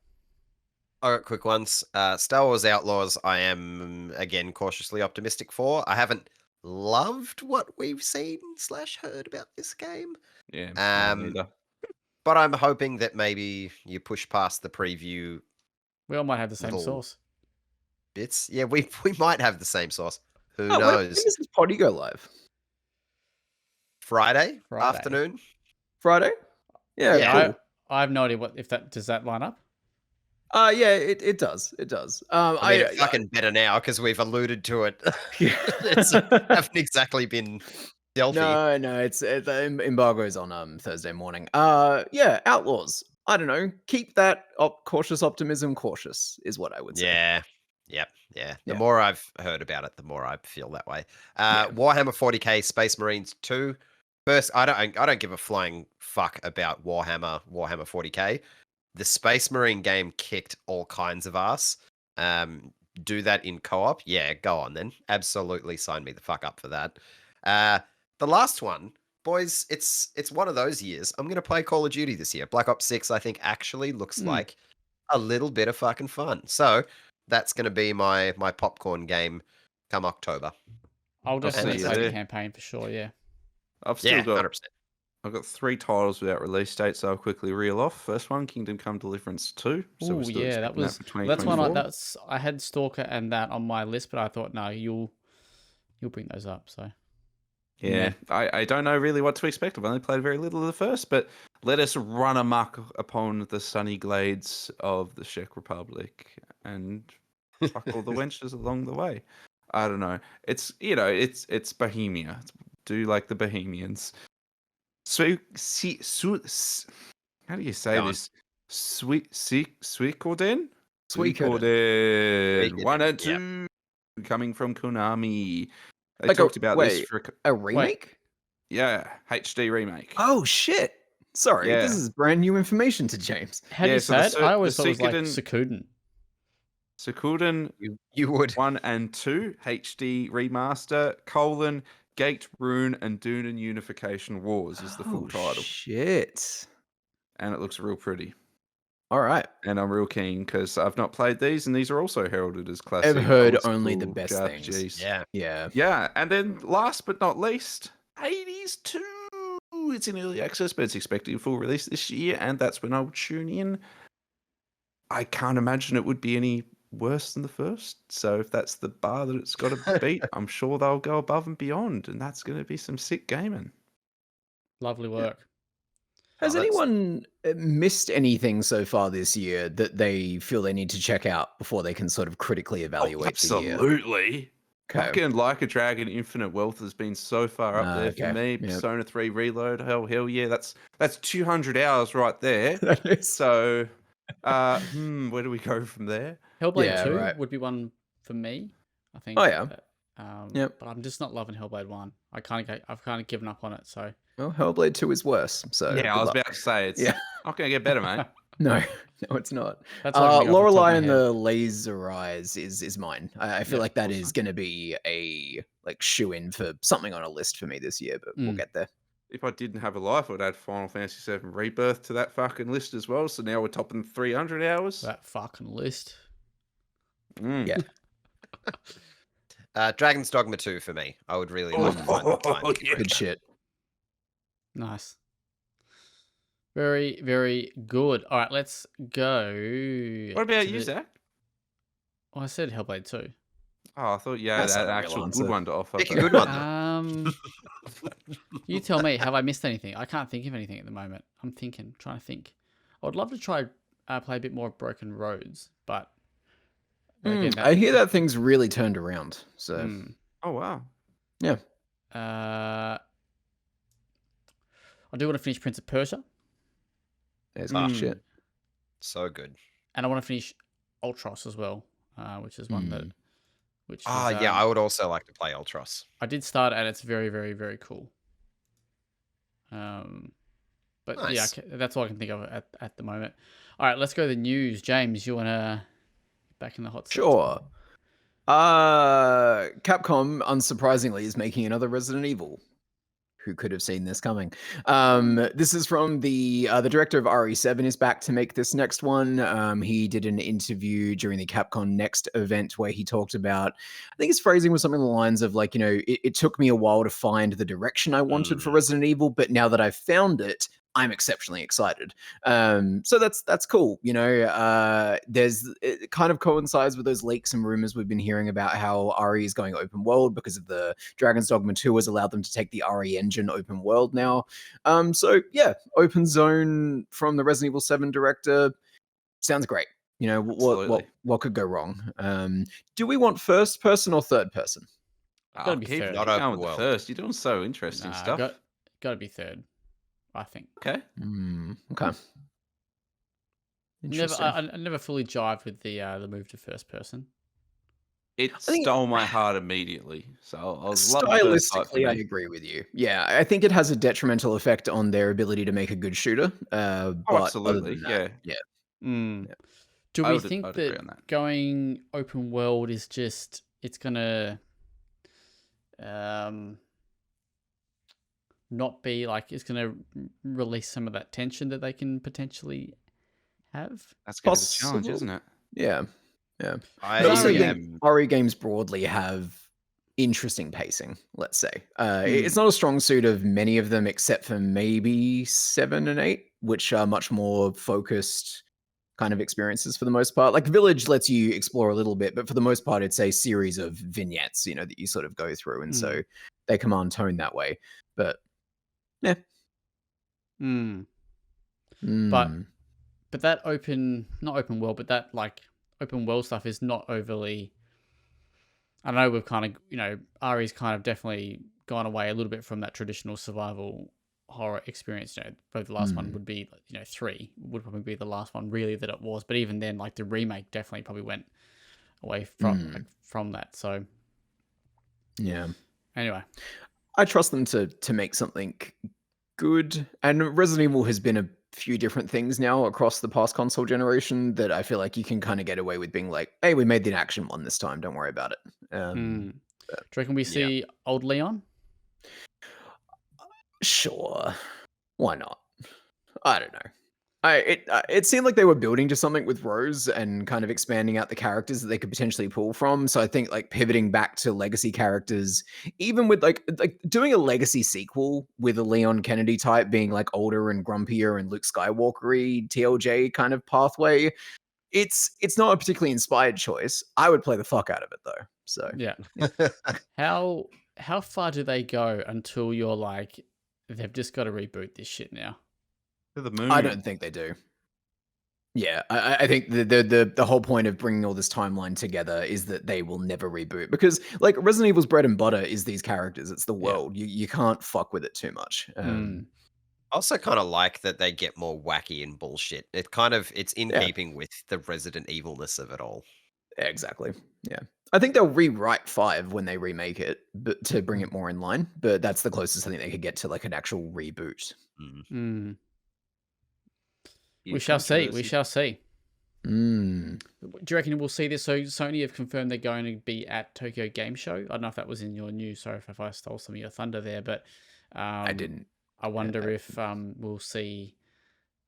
I got quick ones. Star Wars Outlaws, I am, again, cautiously optimistic for. I haven't loved what we've seen / heard about this game. Yeah, neither. But I'm hoping that maybe you push past the preview We all might have the same Little- source. bits. Yeah, we might have the same source. Who When knows? does this potty go live? Friday Friday. afternoon? Friday? Yeah, Yeah, cool. I have no idea does that line up? Yeah, it does. It does. I mean, it's fucking better now because we've alluded to it. It's haven't exactly been stealthy. No, it's the embargo's on Thursday morning. Yeah, Outlaws. I don't know. Keep that cautious optimism cautious is what I would say. Yeah. The Yeah. more I've heard about it, the more I feel that way. Warhammer 40k Space Marines 2. First, I don't give a flying fuck about Warhammer 40k. The Space Marine game kicked all kinds of ass. Do that in co-op? Yeah, go on then. Absolutely sign me the fuck up for that. The last one, boys, it's one of those years. I'm going to play Call of Duty this year. Black Ops 6, I think, actually looks like a little bit of fucking fun. So that's going to be my popcorn game come October. I'll definitely see you play the there. campaign for sure, yeah. I've still got 100%. I've got 3 titles without release dates, so I'll quickly reel off. First one, Kingdom Come Deliverance 2. So Oh we're still yeah, expecting that's for one. 2024. I had Stalker and that on my list, but I thought no, you'll bring those up. So Yeah, I don't know really what to expect. I've only played very little of the first, but let us run amok upon the sunny glades of the Czech Republic and fuck all the wenches along the way. I don't know. It's it's Bohemia. Do like the Bohemians. How do you say Go on. this? Suikoden? Suikoden. 1 and Yep. 2 coming from Konami. They Like talked about this wait, for a remake? HD remake. Oh shit! Sorry, Yeah. this is brand new information to James. how do you so say the it? I always the thought it was like Suikoden- Suikoden. Suikoden You would. 1 and 2 HD remaster : Gate Rune and Dunan Unification Wars is the full title, Shit. and it looks real pretty. All right. And I'm real keen because I've not played these, and these are also heralded as classic. I've heard old only the school best things. JRPGs. Yeah. Yeah, and then last but not least, Hades 2. It's in early access, but it's expecting a full release this year, and that's when I'll tune in. I can't imagine it would be any worse than the first. So if that's the bar that it's got to beat, I'm sure they'll go above and beyond, and that's going to be some sick gaming. Lovely work. Has that's- anyone missed anything so far this year that they feel they need to check out before they can sort of critically evaluate the year? Absolutely. Okay. Fucking Like a Dragon Infinite Wealth has been so far up there for Okay. me. Yep. Persona 3 Reload, hell yeah, that's 200 hours right there. That is- So, where do we go from there? Hellblade Yeah, 2 right. would be one for me, I think. Oh, yeah. Yep. But I'm just not loving Hellblade 1. I've kind of given up on it, so. Well, Hellblade 2 is worse. So Yeah, I good was luck. about to say it's Yeah. not going to get better, mate. No, no, it's not. That's what I think off the top of Lorelei my and head. the Laser Eyes is mine. I feel Yeah, like that is awesome. going to be a like shoe in for something on a list for me this year, but we'll get there. If I didn't have a life, I'd add Final Fantasy VII Rebirth to that fucking list as well. So now we're topping 300 hours. That fucking list. Yeah. Dragon's Dogma 2 for me. I would really like to find the time. yeah. Good shit. Nice. Very, very good. All right, let's go. What about to you, the- Zach? Oh, I said Hellblade 2. Oh, I thought you had That's an not a real actual answer. good one to offer. Pick a but- good one, though. You tell me. Have I missed anything? I can't think of anything at the moment. I'm trying to think. I would love to try play a bit more of Broken Roads, but again, I hear that thing's really turned around. So Oh, wow. I do want to finish Prince of Persia, there's good shit. So good. and I want to finish Ultros as well, which is one that. Which is, Yeah, I would also like to play Ultros. I did start and it's very, very, very cool. But yeah, Nice. that's all I can think of at the moment. All right, let's go to the news. James, you want to back in the hot seat? Sure. Capcom, unsurprisingly, is making another Resident Evil. Who could have seen this coming? This is from the director of RE7 is back to make this next one. He did an interview during the Capcom Next event where he talked about, I think his phrasing was something along the lines of like, it took me a while to find the direction I wanted for Resident Evil, but now that I've found it, I'm exceptionally excited. So that's cool. It kind of coincides with those leaks and rumors we've been hearing about how RE is going open world because of the Dragon's Dogma 2 has allowed them to take the RE engine open world now. So yeah, open zone from the Resident Evil 7 director sounds great. What could go wrong? Do we want first person or third person? Gotta be keep third. not Not going open with the world. first. You're doing so interesting stuff. Gotta be third, I think. Okay. Okay. I never fully jived with the move to first person. It think- stole my heart immediately. So I was loving the first fight for Stylistically, I me. agree with you. Yeah, I think it has a detrimental effect on their ability to make a good shooter. But absolutely, other than that, yeah. Do I we would- think I'd agree that on that. going open world is just it's gonna not be like it's gonna release some of that tension that they can potentially have? That's going to be the challenge, Possible. isn't it? yeah. I I also am think RE games broadly have interesting pacing, let's say. It's not a strong suit of many of them, except for maybe 7 and 8, which are much more focused kind of experiences for the most part. Like Village lets you explore a little bit, but for the most part, it's a series of vignettes, that you sort of go through. And so they command tone that way. But yeah. But that not open world, but that like open world stuff is not overly. I know we've kind of, RE's kind of definitely gone away a little bit from that traditional survival horror experience. Both the last one would be, 3 would probably be the last one really that it was. But even then, like the remake definitely probably went away from that. So yeah. Anyway, I trust them to make something good. And Resident Evil has been a few different things now across the past console generation that I feel like you can kind of get away with being like, hey, we made the action one this time. Don't worry about it. do you reckon we see old Leon? Sure. Why not? I don't know. It seemed like they were building to something with Rose and kind of expanding out the characters that they could potentially pull from. So I think like pivoting back to legacy characters, even with like doing a legacy sequel with a Leon Kennedy type being like older and grumpier and Luke Skywalker-y TLJ kind of pathway, it's not a particularly inspired choice. I would play the fuck out of it though. So Yeah. How far do they go until you're like, they've just got to reboot this shit now? To the moon. I don't think they do. Yeah, I think the whole point of bringing all this timeline together is that they will never reboot, because like Resident Evil's bread and butter is these characters. It's the world. You can't fuck with it too much. I also kind of like that they get more wacky and bullshit. It's in Yeah. keeping with the Resident Evilness of it all. Exactly. Yeah. I think they'll rewrite 5 when they remake it, but to bring it more in line. But that's the closest I think they could get to like an actual reboot. We shall see. We shall see. Mm. Do you reckon we'll see this? So Sony have confirmed they're going to be at Tokyo Game Show. I don't know if that was in your news. Sorry if I stole some of your thunder there, but I didn't. I wonder if we'll see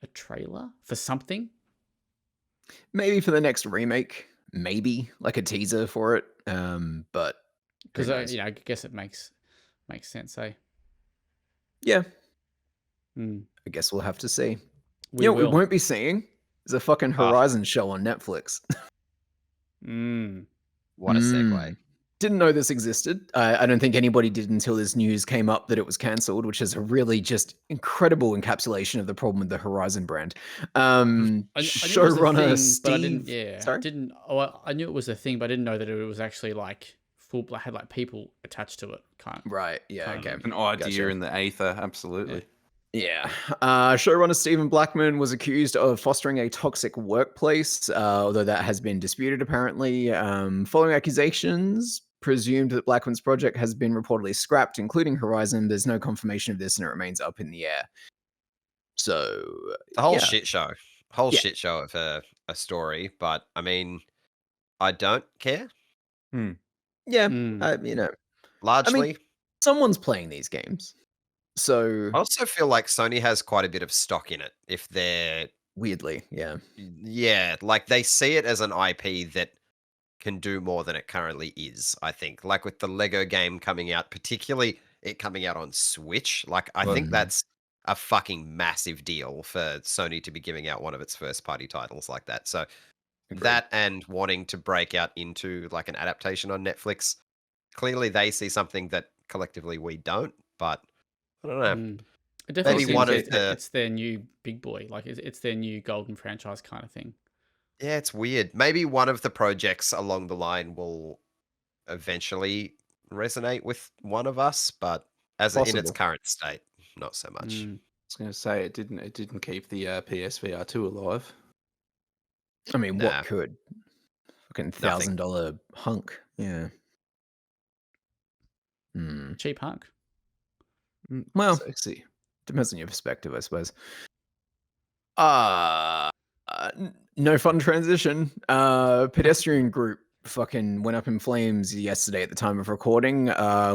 a trailer for something. Maybe for the next remake. Maybe like a teaser for it. But because I guess it makes sense, eh? Yeah. I guess we'll have to see. We won't be seeing is a fucking Horizon show on Netflix. What a segue. Didn't know this existed. I don't think anybody did until this news came up that it was cancelled, which is a really just incredible encapsulation of the problem with the Horizon brand. Showrunner Steve. I didn't. Yeah, sorry? I knew it was a thing, but I didn't know that it was actually like full. Had like people attached to it. Right. Yeah. Okay. An idea in the aether. Absolutely. Yeah. Showrunner Stephen Blackman was accused of fostering a toxic workplace, although that has been disputed apparently. Following accusations, presumed that Blackman's project has been reportedly scrapped, including Horizon. There's no confirmation of this and it remains up in the air. So the whole shit show. Shit show of a story, but I mean, I don't care. Yeah. Largely. Someone's playing these games. So I also feel like Sony has quite a bit of stock in it. If they're weirdly, like they see it as an IP that can do more than it currently is. I think, like with the Lego game coming out, particularly it coming out on Switch, like I think that's a fucking massive deal for Sony to be giving out one of its first party titles like that. So that and wanting to break out into like an adaptation on Netflix, clearly they see something that collectively we don't, but I don't know. It definitely seems it's their new big boy. Like it's their new golden franchise kind of thing. Yeah, it's weird. Maybe one of the projects along the line will eventually resonate with one of us, but in its current state, not so much. I was going to say it didn't keep the PSVR 2 alive. I mean, what could? Fucking $1,000 hunk. Yeah. Cheap hunk. Well, sexy. Depends on your perspective, I suppose. No fun transition. Pedestrian Group fucking went up in flames yesterday at the time of recording.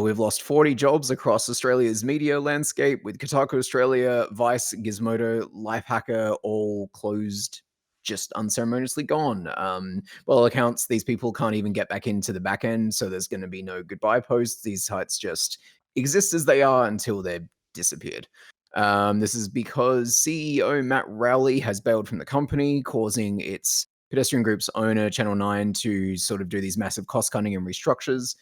We've lost 40 jobs across Australia's media landscape, with Kotaku Australia, Vice, Gizmodo, Lifehacker all closed, just unceremoniously gone. By all accounts, these people can't even get back into the back end, so there's going to be no goodbye posts. These sites just exist as they are until they've disappeared. This is because CEO Matt Rowley has bailed from the company, causing its Pedestrian Group's owner, Channel 9, to sort of do these massive cost cutting and restructures.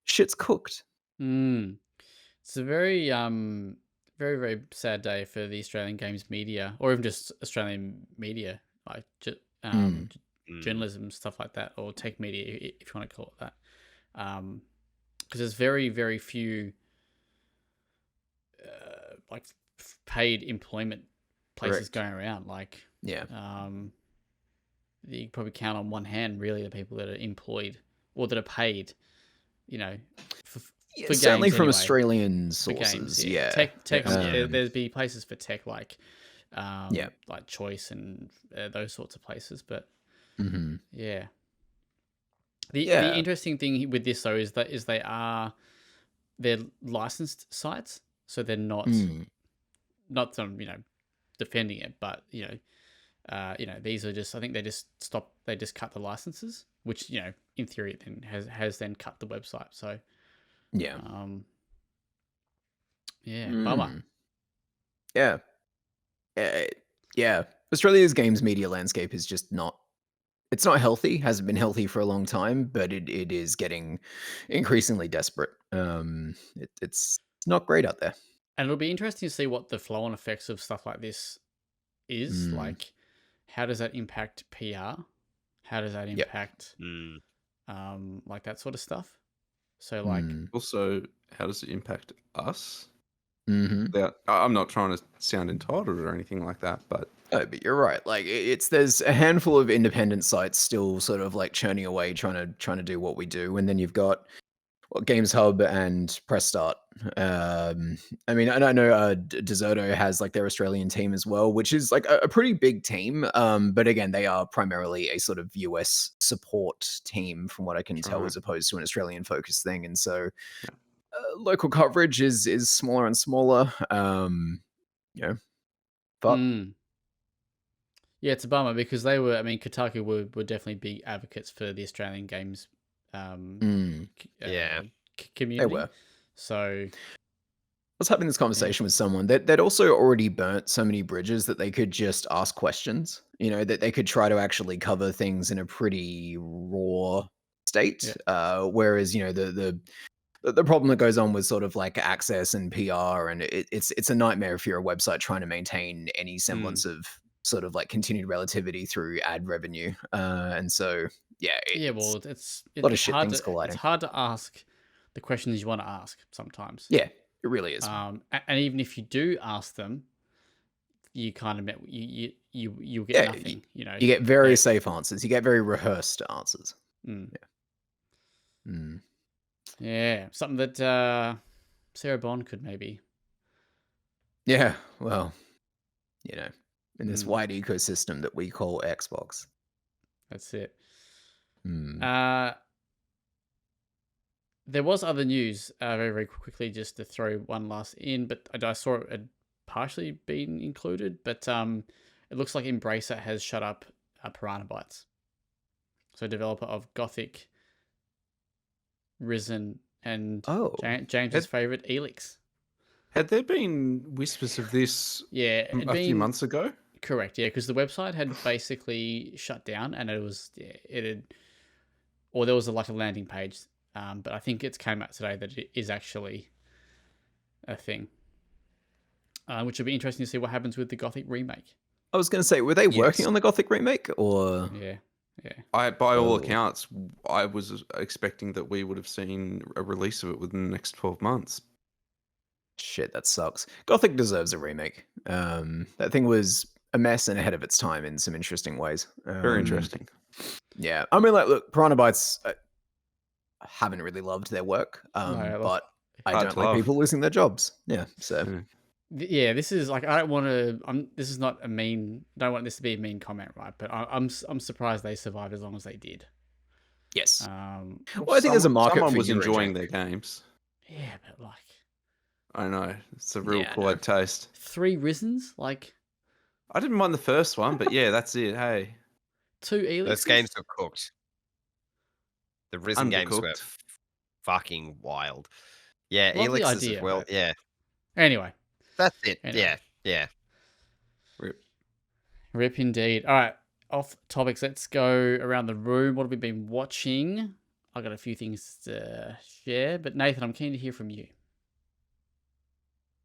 Shit's cooked. It's a very, very, very sad day for the Australian games media, or even just Australian media, like journalism, stuff like that, or tech media, if you want to call it that. Because there's very, very few like paid employment places going around. Like, you probably count on one hand really the people that are employed or that are paid, for certainly games from anyway. Australian sources. Games, yeah. Tech, there'd be places for tech like Choice and those sorts of places, but the interesting thing with this though is they're licensed sites, so they're not defending it, but these are just, I think they just cut the licenses, which in theory then has then cut the website. So bummer. Australia's games media landscape is just not healthy. Hasn't been healthy for a long time, but it is getting increasingly desperate. It's not great out there. And it'll be interesting to see what the flow-on effects of stuff like this is. Like, how does that impact PR? How does that impact like that sort of stuff? So like, Also, how does it impact us? Mm-hmm. I'm not trying to sound entitled or anything like that, but Oh, but you're right. Like there's a handful of independent sites still sort of like churning away, trying to do what we do, and then you've got Games Hub and Press Start. I mean, I know DeSoto has like their Australian team as well, which is like a pretty big team. But again, they are primarily a sort of US support team, from what I can tell, as opposed to an Australian focused thing. And so local coverage is smaller and smaller. But yeah, it's a bummer because they were. I mean, Kotaku were definitely big advocates for the Australian games. Yeah. Community. They were. So I was having this conversation with someone that they'd also already burnt so many bridges that they could just ask questions. You know, that they could try to actually cover things in a pretty raw state. Whereas, you know, the problem that goes on with sort of like access and PR, and it's a nightmare if you're a website trying to maintain any semblance of sort of like continued relativity through ad revenue. And so well, it's a lot of shit hard things colliding. It's hard to ask the questions you want to ask sometimes. Yeah, it really is. And even if you do ask them, you kind of you'll get nothing. You know, you get very safe answers. You get very rehearsed answers. Yeah, something that Sarah Bond could maybe. Yeah, well, you know, in this wide ecosystem that we call Xbox. That's it. There was other news, very, very quickly, just to throw one last in, but I saw it had partially been included, but it looks like Embracer has shut up Piranha Bytes. So developer of Gothic, Risen, and James's favorite, Elix. Had there been whispers of this a few months ago? Correct, yeah, because the website had basically shut down, and there was like a landing page, but I think it's came out today that it is actually a thing, which will be interesting to see what happens with the Gothic remake. I was going to say, were they working on the Gothic remake, or Yeah. By all accounts, I was expecting that we would have seen a release of it within the next 12 months. Shit, that sucks. Gothic deserves a remake. That thing was a mess and ahead of its time in some interesting ways. Very interesting. Yeah, I mean, like, look, Piranha Bytes haven't really loved their work, but I don't like people losing their jobs. Yeah, so. Yeah, this is like, I don't want to. This is not a mean. Don't want this to be a mean comment, right? But I'm surprised they survived as long as they did. Yes. Well, I think there's a market. Someone for was enjoying their games. Yeah, but like, I know it's a real quality taste. 3 Risens, like. I didn't mind the first one, but yeah, that's it. Hey, 2 Elixes. Those games were cooked. The Risen games were fucking wild. Yeah, Elixes as well. Right? Yeah. Anyway. That's it. Anyway. Yeah. Rip indeed. All right, off topics. Let's go around the room. What have we been watching? I've got a few things to share, but Nathan, I'm keen to hear from you.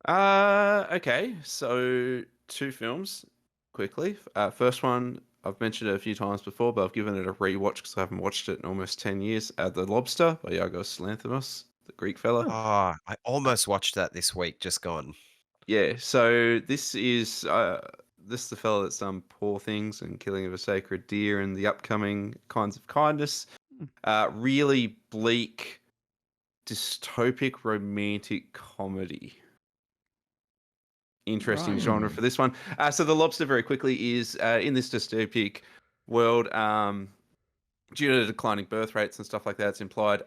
Okay. So 2 films, quickly. First one, I've mentioned it a few times before, but I've given it a rewatch because I haven't watched it in almost 10 years. The Lobster by Yorgos Lanthimos, the Greek fella. Oh, I almost watched that this week, just gone. Yeah, so this is the fella that's done Poor Things and Killing of a Sacred Deer and the upcoming Kinds of Kindness. Really bleak, dystopic, romantic comedy. Interesting genre for this one. So The Lobster, very quickly, is in this dystopic world, due to declining birth rates and stuff like that, it's implied,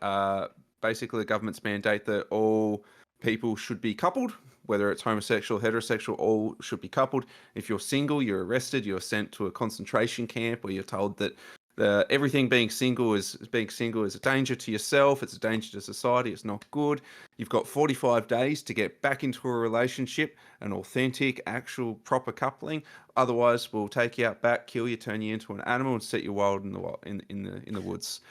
basically the government's mandate that all people should be coupled, whether it's homosexual, heterosexual, all should be coupled. If you're single, you're arrested, you're sent to a concentration camp where you're told that everything being single is a danger to yourself, it's a danger to society, it's not good. You've got 45 days to get back into a relationship, an authentic, actual, proper coupling. Otherwise, we'll take you out back, kill you, turn you into an animal, and set you wild in the woods.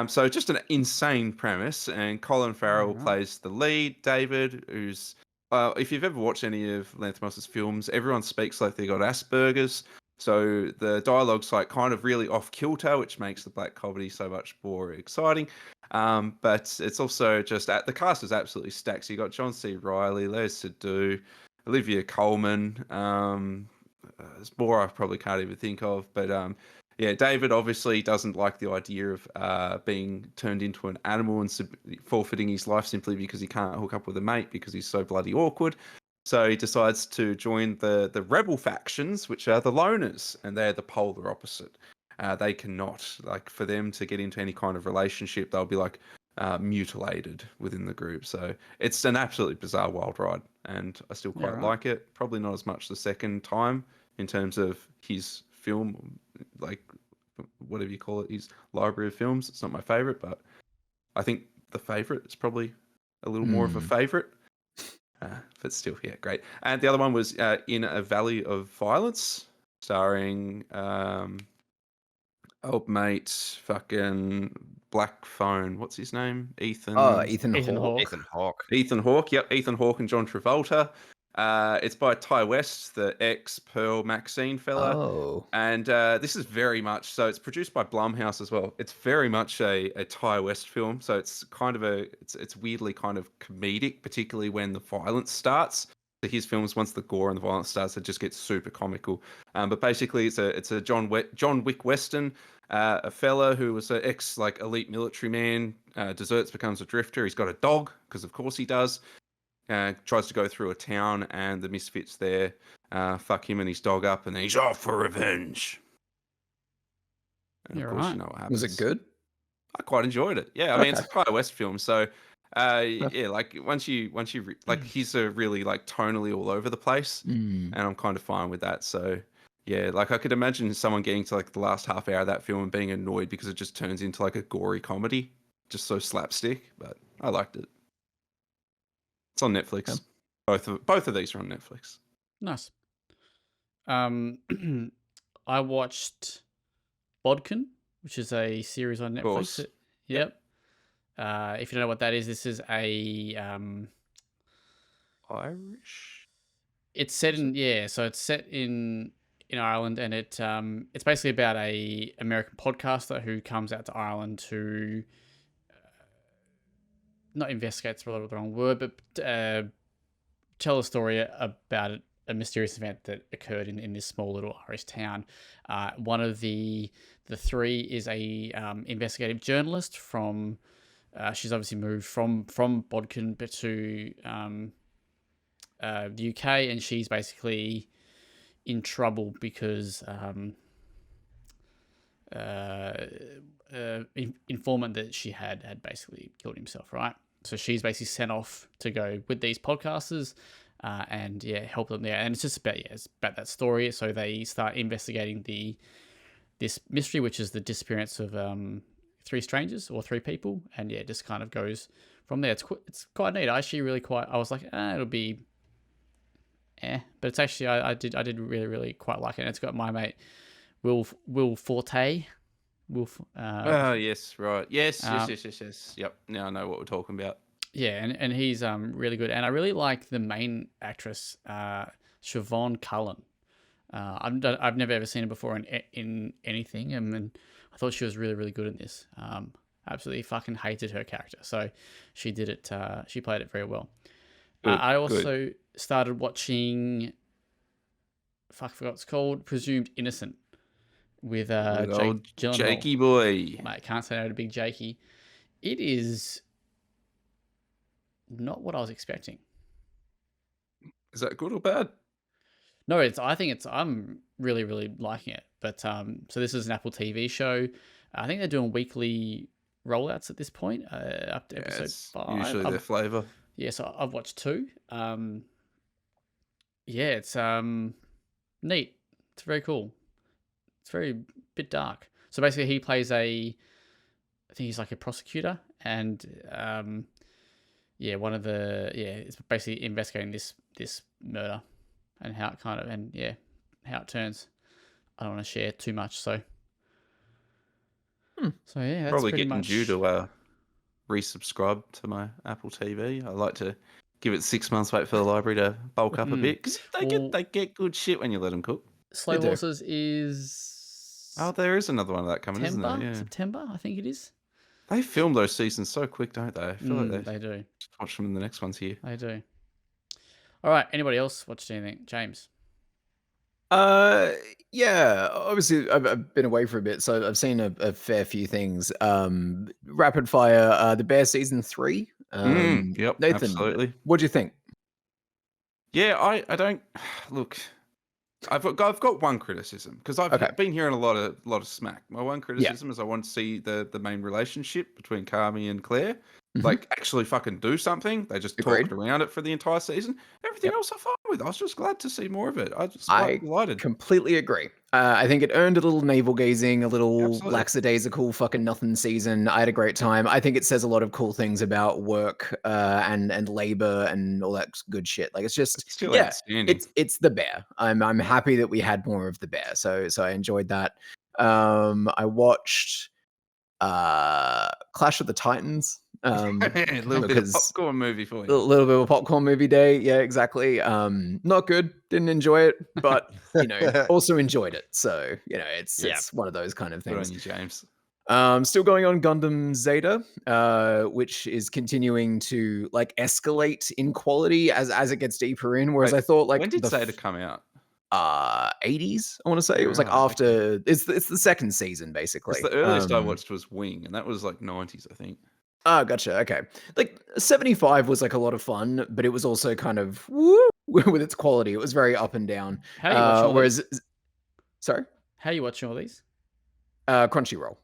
So just an insane premise. And Colin Farrell plays the lead, David, who's if you've ever watched any of Lanthimos's films, everyone speaks like they got Asperger's. So the dialogue's like kind of really off kilter, which makes the black comedy so much more exciting. But it's also just the cast is absolutely stacked. So you got John C. Reilly, Lea Seydoux, Olivia Colman. There's more I probably can't even think of, but yeah, David obviously doesn't like the idea of being turned into an animal and forfeiting his life simply because he can't hook up with a mate because he's so bloody awkward. So he decides to join the rebel factions, which are the loners, and they're the polar opposite. They cannot, like, for them to get into any kind of relationship, they'll be like mutilated within the group. So it's an absolutely bizarre wild ride, and I still quite like it. Probably not as much the second time in terms of his film, like whatever you call it, his library of films. It's not my favorite, but I think the favorite is probably a little more of a favorite. But still, yeah, great. And the other one was In a Valley of Violence, starring old mate, fucking Black Phone. What's his name? Ethan. Ethan Hawke. Ethan Hawke. Ethan Hawke. Yep, Ethan Hawke and John Travolta. It's by Ty West, the ex-Pearl Maxine fella. Oh. And this is very much so. It's produced by Blumhouse as well. It's very much a Ty West film. So it's kind of it's weirdly kind of comedic, particularly when the violence starts. So his films, once the gore and the violence starts, it just gets super comical. But basically, it's a John Wick Western. A fella who was an ex like elite military man deserts, becomes a drifter. He's got a dog because of course he does. Tries to go through a town, and the misfits there fuck him and his dog up, and then he's off for revenge. And of course, you know what happens. Was it good? I quite enjoyed it. Yeah, I mean, it's a Ty West film, so yeah, like once you like, he's a really like tonally all over the place, and I'm kind of fine with that. So yeah, like I could imagine someone getting to like the last half hour of that film and being annoyed because it just turns into like a gory comedy, just so slapstick. But I liked it. It's on Netflix. Yeah. Both of these are on Netflix. Nice. I watched Bodkin, which is a series on Netflix. Yep. If you don't know what that is, this is a Irish. It's set in so it's set in Ireland, and it's basically about a American podcaster who comes out to Ireland to not investigate's probably the wrong word, but tell a story about a mysterious event that occurred in this small little Irish town. One of the three is a investigative journalist from. She's obviously moved from Bodkin to the UK, and she's basically in trouble because informant that she had basically killed himself, right? So she's basically sent off to go with these podcasters and help them there. And it's just about it's about that story. So they start investigating this mystery, which is the disappearance of three strangers or three people, and it just kind of goes from there. It's quite neat. I was like, it'll be but it's actually I did really quite like it. And it's got my mate Will Forte. Yes, right. Yes. Yep. Now I know what we're talking about. Yeah, and he's really good. And I really like the main actress, Siobhan Cullen. I've never ever seen her before in anything, and I thought she was really good in this. Absolutely fucking hated her character, so she did it. She played it very well. I also started watching. I forgot what it's called. Presumed Innocent. With Jake Gyllenhaal. Jakey boy. Mate, can't say no to big Jakey. It is not what I was expecting. Is that good or bad? No, I'm really liking it. But so this is an Apple TV show. I think they're doing weekly rollouts at this point, up to episode 5. Usually their flavour. Yeah, so I've watched 2. It's neat. It's very cool. It's very bit dark. So basically, he plays I think he's like a prosecutor, and it's basically investigating this murder and how it kind of how it turns. I don't want to share too much, so so that's probably pretty getting much due to resubscribe to my Apple TV. I like to Give it 6 months, wait for the library to bulk up a bit. Because they get good shit when you let them cook. Slow They do. Horses is Oh, there is another one of that coming, isn't there? Yeah. September, I think it is. They film those seasons so quick, don't they? I feel like They do. just watch them in the next ones here. They do. All right. Anybody else watched anything? James? Yeah. Obviously, I've been away for a bit, so I've seen a fair few things. Rapid fire. The Bear season 3. Yep, Nathan, absolutely. what do you think? Yeah, I don't look. I've got one criticism because I've been hearing a lot of smack. My one criticism is I want to see the main relationship between Carmi and Claire like actually fucking do something. They just talked around it for the entire season. Everything else I'm fine with. I was just glad to see more of it. I delighted. Completely agree. I think it earned a little navel gazing, a little lackadaisical fucking nothing season. I had a great time. I think it says a lot of cool things about work and labor and all that good shit. Like it's still outstanding. It's the Bear. I'm happy that we had more of the Bear. So I enjoyed that. I watched Clash of the Titans. A little bit of popcorn movie for you. A little bit of a popcorn movie day. Yeah, exactly. Not good. Didn't enjoy it, but also enjoyed it. So it's one of those kind of things. Good on you, James. Still going on Gundam Zeta, which is continuing to like escalate in quality as it gets deeper in. Whereas I thought like when did Zeta come out? 80s, I want to say. It was like after it's the second season basically. The earliest I watched was Wing, and that was like 90s, I think. Oh, gotcha. Okay. Like 75 was like a lot of fun, but it was also kind of woo with its quality. It was very up and down. How are you watching all these? Sorry? How are you watching all these? Crunchyroll.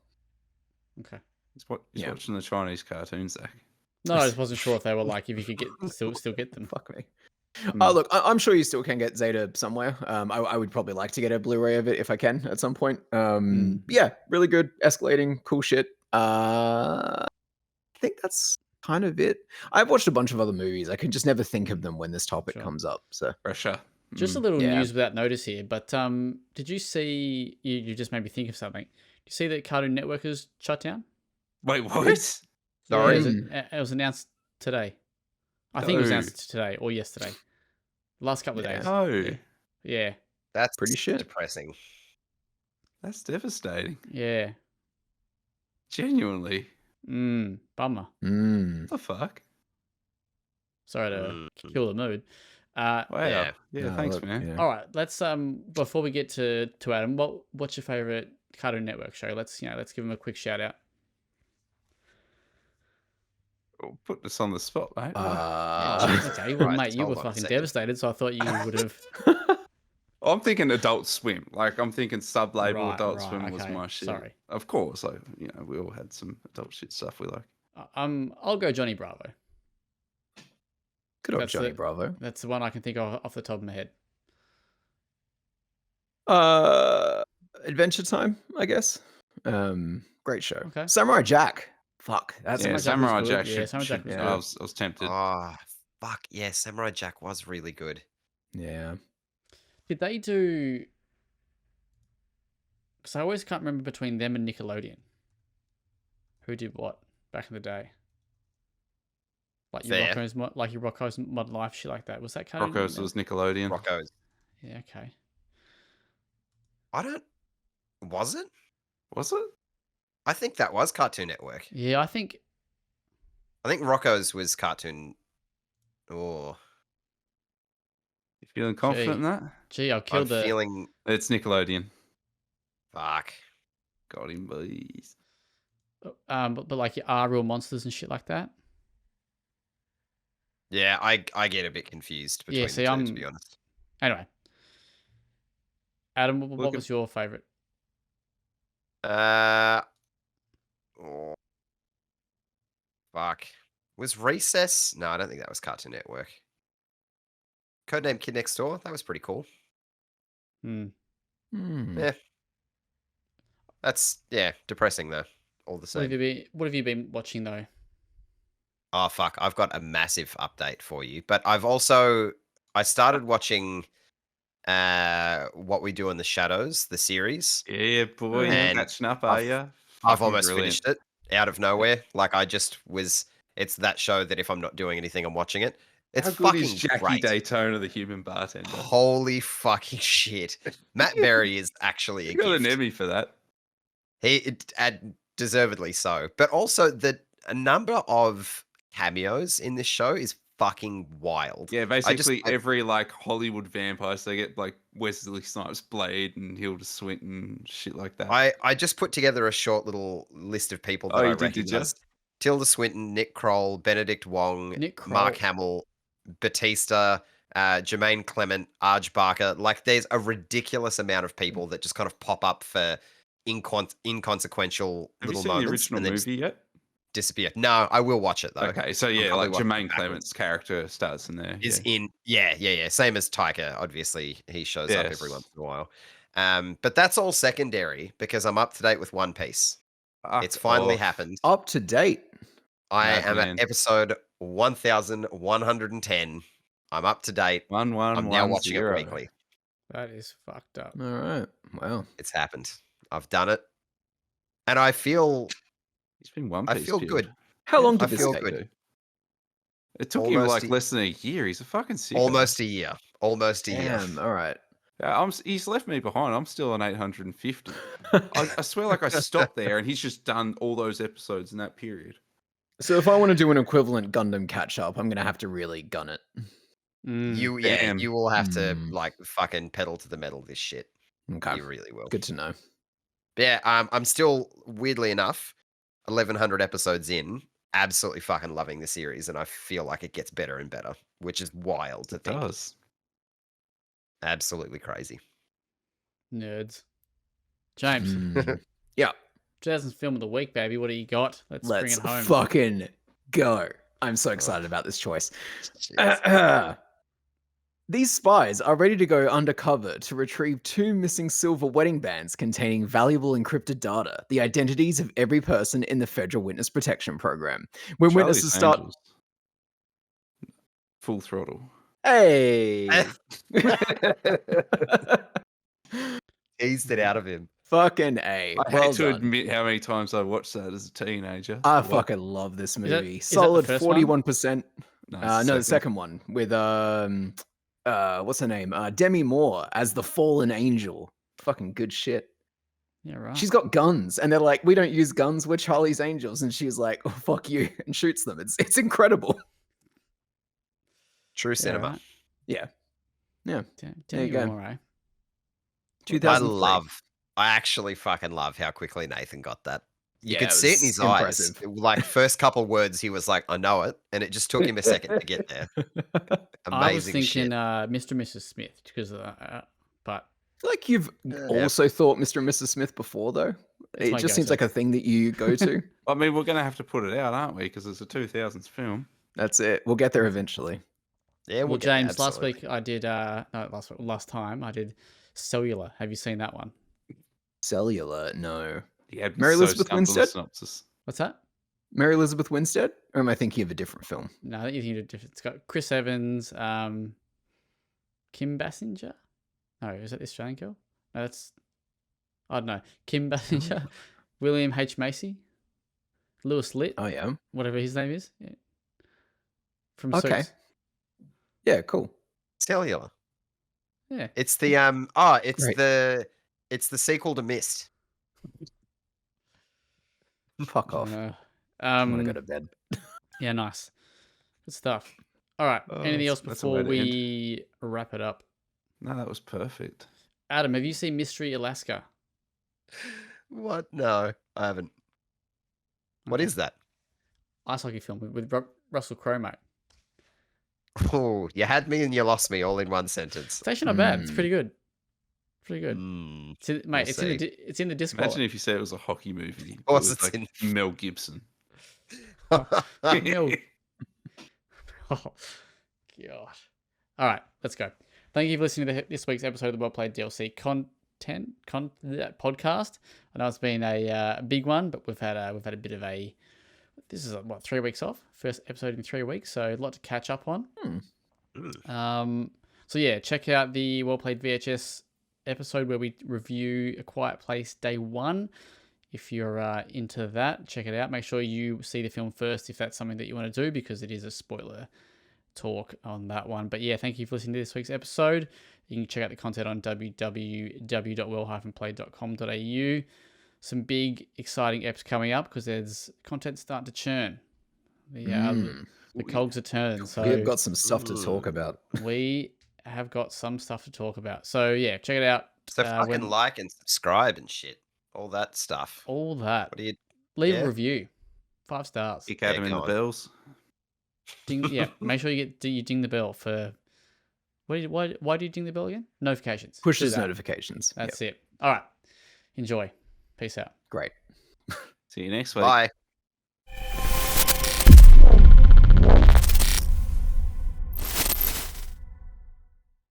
Okay. He's watching the Chinese cartoons, Zach. No, I just wasn't sure if they were like if you could still get them. Fuck me. Look, I'm sure you still can get Zeta somewhere. I would probably like to get a Blu-ray of it if I can at some point. Yeah, really good, escalating, cool shit. I think that's kind of it. I've watched a bunch of other movies. I can just never think of them when this topic comes up. So pressure. Just a little news without notice here, but did you see? You just made me think of something. Did you see that Cartoon Network is shut down? Wait, what? Sorry, it was announced today. I think it was announced today or yesterday. Last couple of days. Oh, yeah. That's pretty shit. Depressing. That's devastating. Yeah. Genuinely. Bummer. What the fuck? Sorry to kill the mood. Wow. Yeah, thanks, man. Yeah. All right, let's before we get to Adam, what's your favorite Cartoon Network show? Let's give him a quick shout out. We'll put this on the spot, mate. Okay, well, mate, you were fucking devastated, so I thought you would have. I'm thinking Adult Swim. Like I'm thinking sub-label Adult Swim was my shit. Sorry. Of course, like we all had some adult shit stuff we like. I'll go Johnny Bravo. Good old Johnny Bravo. That's the one I can think of off the top of my head. Adventure Time, I guess. Great show. Okay. Samurai Jack. Fuck, that's Samurai Jack. Yeah, Samurai Jack. I was tempted. Oh, fuck yeah, Samurai Jack was really good. Yeah. Did they do? Because I always can't remember between them and Nickelodeon. Who did what back in the day? Like your Rocco's Mod Life, shit like that. Was that Cartoon? Rocco's was Nickelodeon. Rocco's. Yeah. Okay. Was it? Was it? I think that was Cartoon Network. Yeah, I think Rocco's was Cartoon. Oh. You feeling confident in that? Gee, I'll kill feeling. It's Nickelodeon. Fuck. Got him, boys. But like your Real Monsters and shit like that. Yeah, I get a bit confused between the two, to be honest. Anyway, Adam, what was your favorite? Fuck. Was Recess? No, I don't think that was Cartoon Network. Codename Kid Next Door. That was pretty cool. Yeah. That's depressing though. All the same. What have you been watching though? Oh fuck! I've got a massive update for you. But I started watching What We Do in the Shadows, the series. Yeah, boy, catching up, are you? I've almost finished it out of nowhere. Like it's that show that if I'm not doing anything, I'm watching it. It's How good fucking is Jackie great. Daytona, the human bartender? Holy fucking shit. Matt Berry is actually a He got an gift. Emmy for that. Deservedly so. But also a number of cameos in this show is fucking wild. Yeah, basically every like Hollywood vampire, so they get like Wesley Snipes' Blade and Hilda Swinton, shit like that. I just put together a short little list of people that I recognize. Tilda Swinton, Nick Kroll, Benedict Wong, Mark Hamill, Batista, Jermaine Clement, Arj Barker. Like, there's a ridiculous amount of people that just kind of pop up for inconsequential Have little you seen moments. the original movie yet? Disappear. No, I will watch it though. Okay, so yeah, like Jermaine Clement's character starts in there. Yeah. Same as Taika, obviously. He shows up every once in a while. But that's all secondary because I'm up to date with One Piece. It's finally happened. Up to date. I am at episode 1110. I'm up to date. I'm now watching it weekly. That is fucked up. All right. Wow. It's happened. I've done it. And I feel... He's been One Piece. I feel good. How long did this take? Good. It took him like less than a year. He's a fucking sicko. Almost a year. Almost a year. All right. He's left me behind. I'm still on 850. I swear, like I stopped there, and he's just done all those episodes in that period. So if I want to do an equivalent Gundam catch up, I'm gonna have to really gun it. You will have to like fucking pedal to the metal this shit. Okay, you really will. Good to know. But yeah, I'm still weirdly enough 1100 episodes in, absolutely fucking loving the series, and I feel like it gets better and better, which is wild to think. It does. Absolutely crazy. Nerds. James. Yeah. 2000's film of the week, baby. What do you got? Let's bring it home. Fucking go. I'm so excited about this choice. These spies are ready to go undercover to retrieve 2 missing silver wedding bands containing valuable encrypted data, the identities of every person in the Federal Witness Protection Program. When witnesses start... Full Throttle. Hey! Eased it out of him. Fucking A. I hate to admit how many times I watched that as a teenager. I fucking love this movie. Solid 41%. No, the second one with what's her name? Demi Moore as the fallen angel. Fucking good shit. Yeah, right. She's got guns, and they're like, "We don't use guns. We're Charlie's Angels," and she's like, "Oh, fuck you," and shoots them. It's incredible. True cinema. Right. Yeah. There you go. go. 2003. I actually fucking love how quickly Nathan got that. You could see it in his eyes. Like, first couple words, he was like, I know it. And it just took him a second to get there. Amazing I was thinking shit. Mr. and Mrs. Smith, because but... I feel like you've also thought Mr. and Mrs. Smith before, though. It just seems like a thing that you go to. I mean, we're going to have to put it out, aren't we? Because it's a 2000s film. That's it. We'll get there eventually. Yeah, well, James, last week I did, last time I did Cellular. Have you seen that one? Cellular? No. Yeah, Mary Elizabeth Winstead? What's that? Mary Elizabeth Winstead? Or am I thinking of a different film? No, I think you're thinking of a different. It's got Chris Evans, Kim Basinger. No, is that the Australian girl? No, that's... I don't know. Kim Basinger, William H. Macy, Lewis Litt. Oh, yeah. Whatever his name is. Yeah. From okay. Suits. Yeah, cool. Cellular. Yeah. It's the it's the sequel to Mist. Fuck off. I want to go to bed. Yeah, nice. Good stuff. All right. Anything else before we wrap it up? No, that was perfect. Adam, have you seen Mystery Alaska? What? No, I haven't. What is that? Ice hockey film with Russell Crowe, mate. Oh, you had me and you lost me all in one sentence. It's actually not bad. It's pretty good. Pretty good. Mate, it's in the Discord. Imagine if you said it was a hockey movie. Of course, it's like in Mel Gibson. Mel. Oh, God. All right, let's go. Thank you for listening to this week's episode of the WellPlayed DLC podcast. I know it's been a big one, but we've had a bit of a... This is 3 weeks off? First episode in 3 weeks, so a lot to catch up on. So yeah, check out the WellPlayed VHS episode where we review A Quiet Place Day 1. If you're into that, check it out. Make sure you see the film first if that's something that you want to do, because it is a spoiler talk on that one. But yeah, thank you for listening to this week's episode. You can check out the content on www.well-played.com.au. Some big, exciting eps coming up because there's content starting to churn. The cogs are turning. So we've got some stuff to talk about. We have got some stuff to talk about. So yeah, check it out. So fucking like and subscribe and shit. All that stuff. All that. What do you leave a review? 5 stars. Kick Adam in the bells. Make sure you ding the bell for. Why do you ding the bell again? Notifications. Pushes notifications. That's it. All right. Enjoy. Peace out. Great. See you next week. Bye.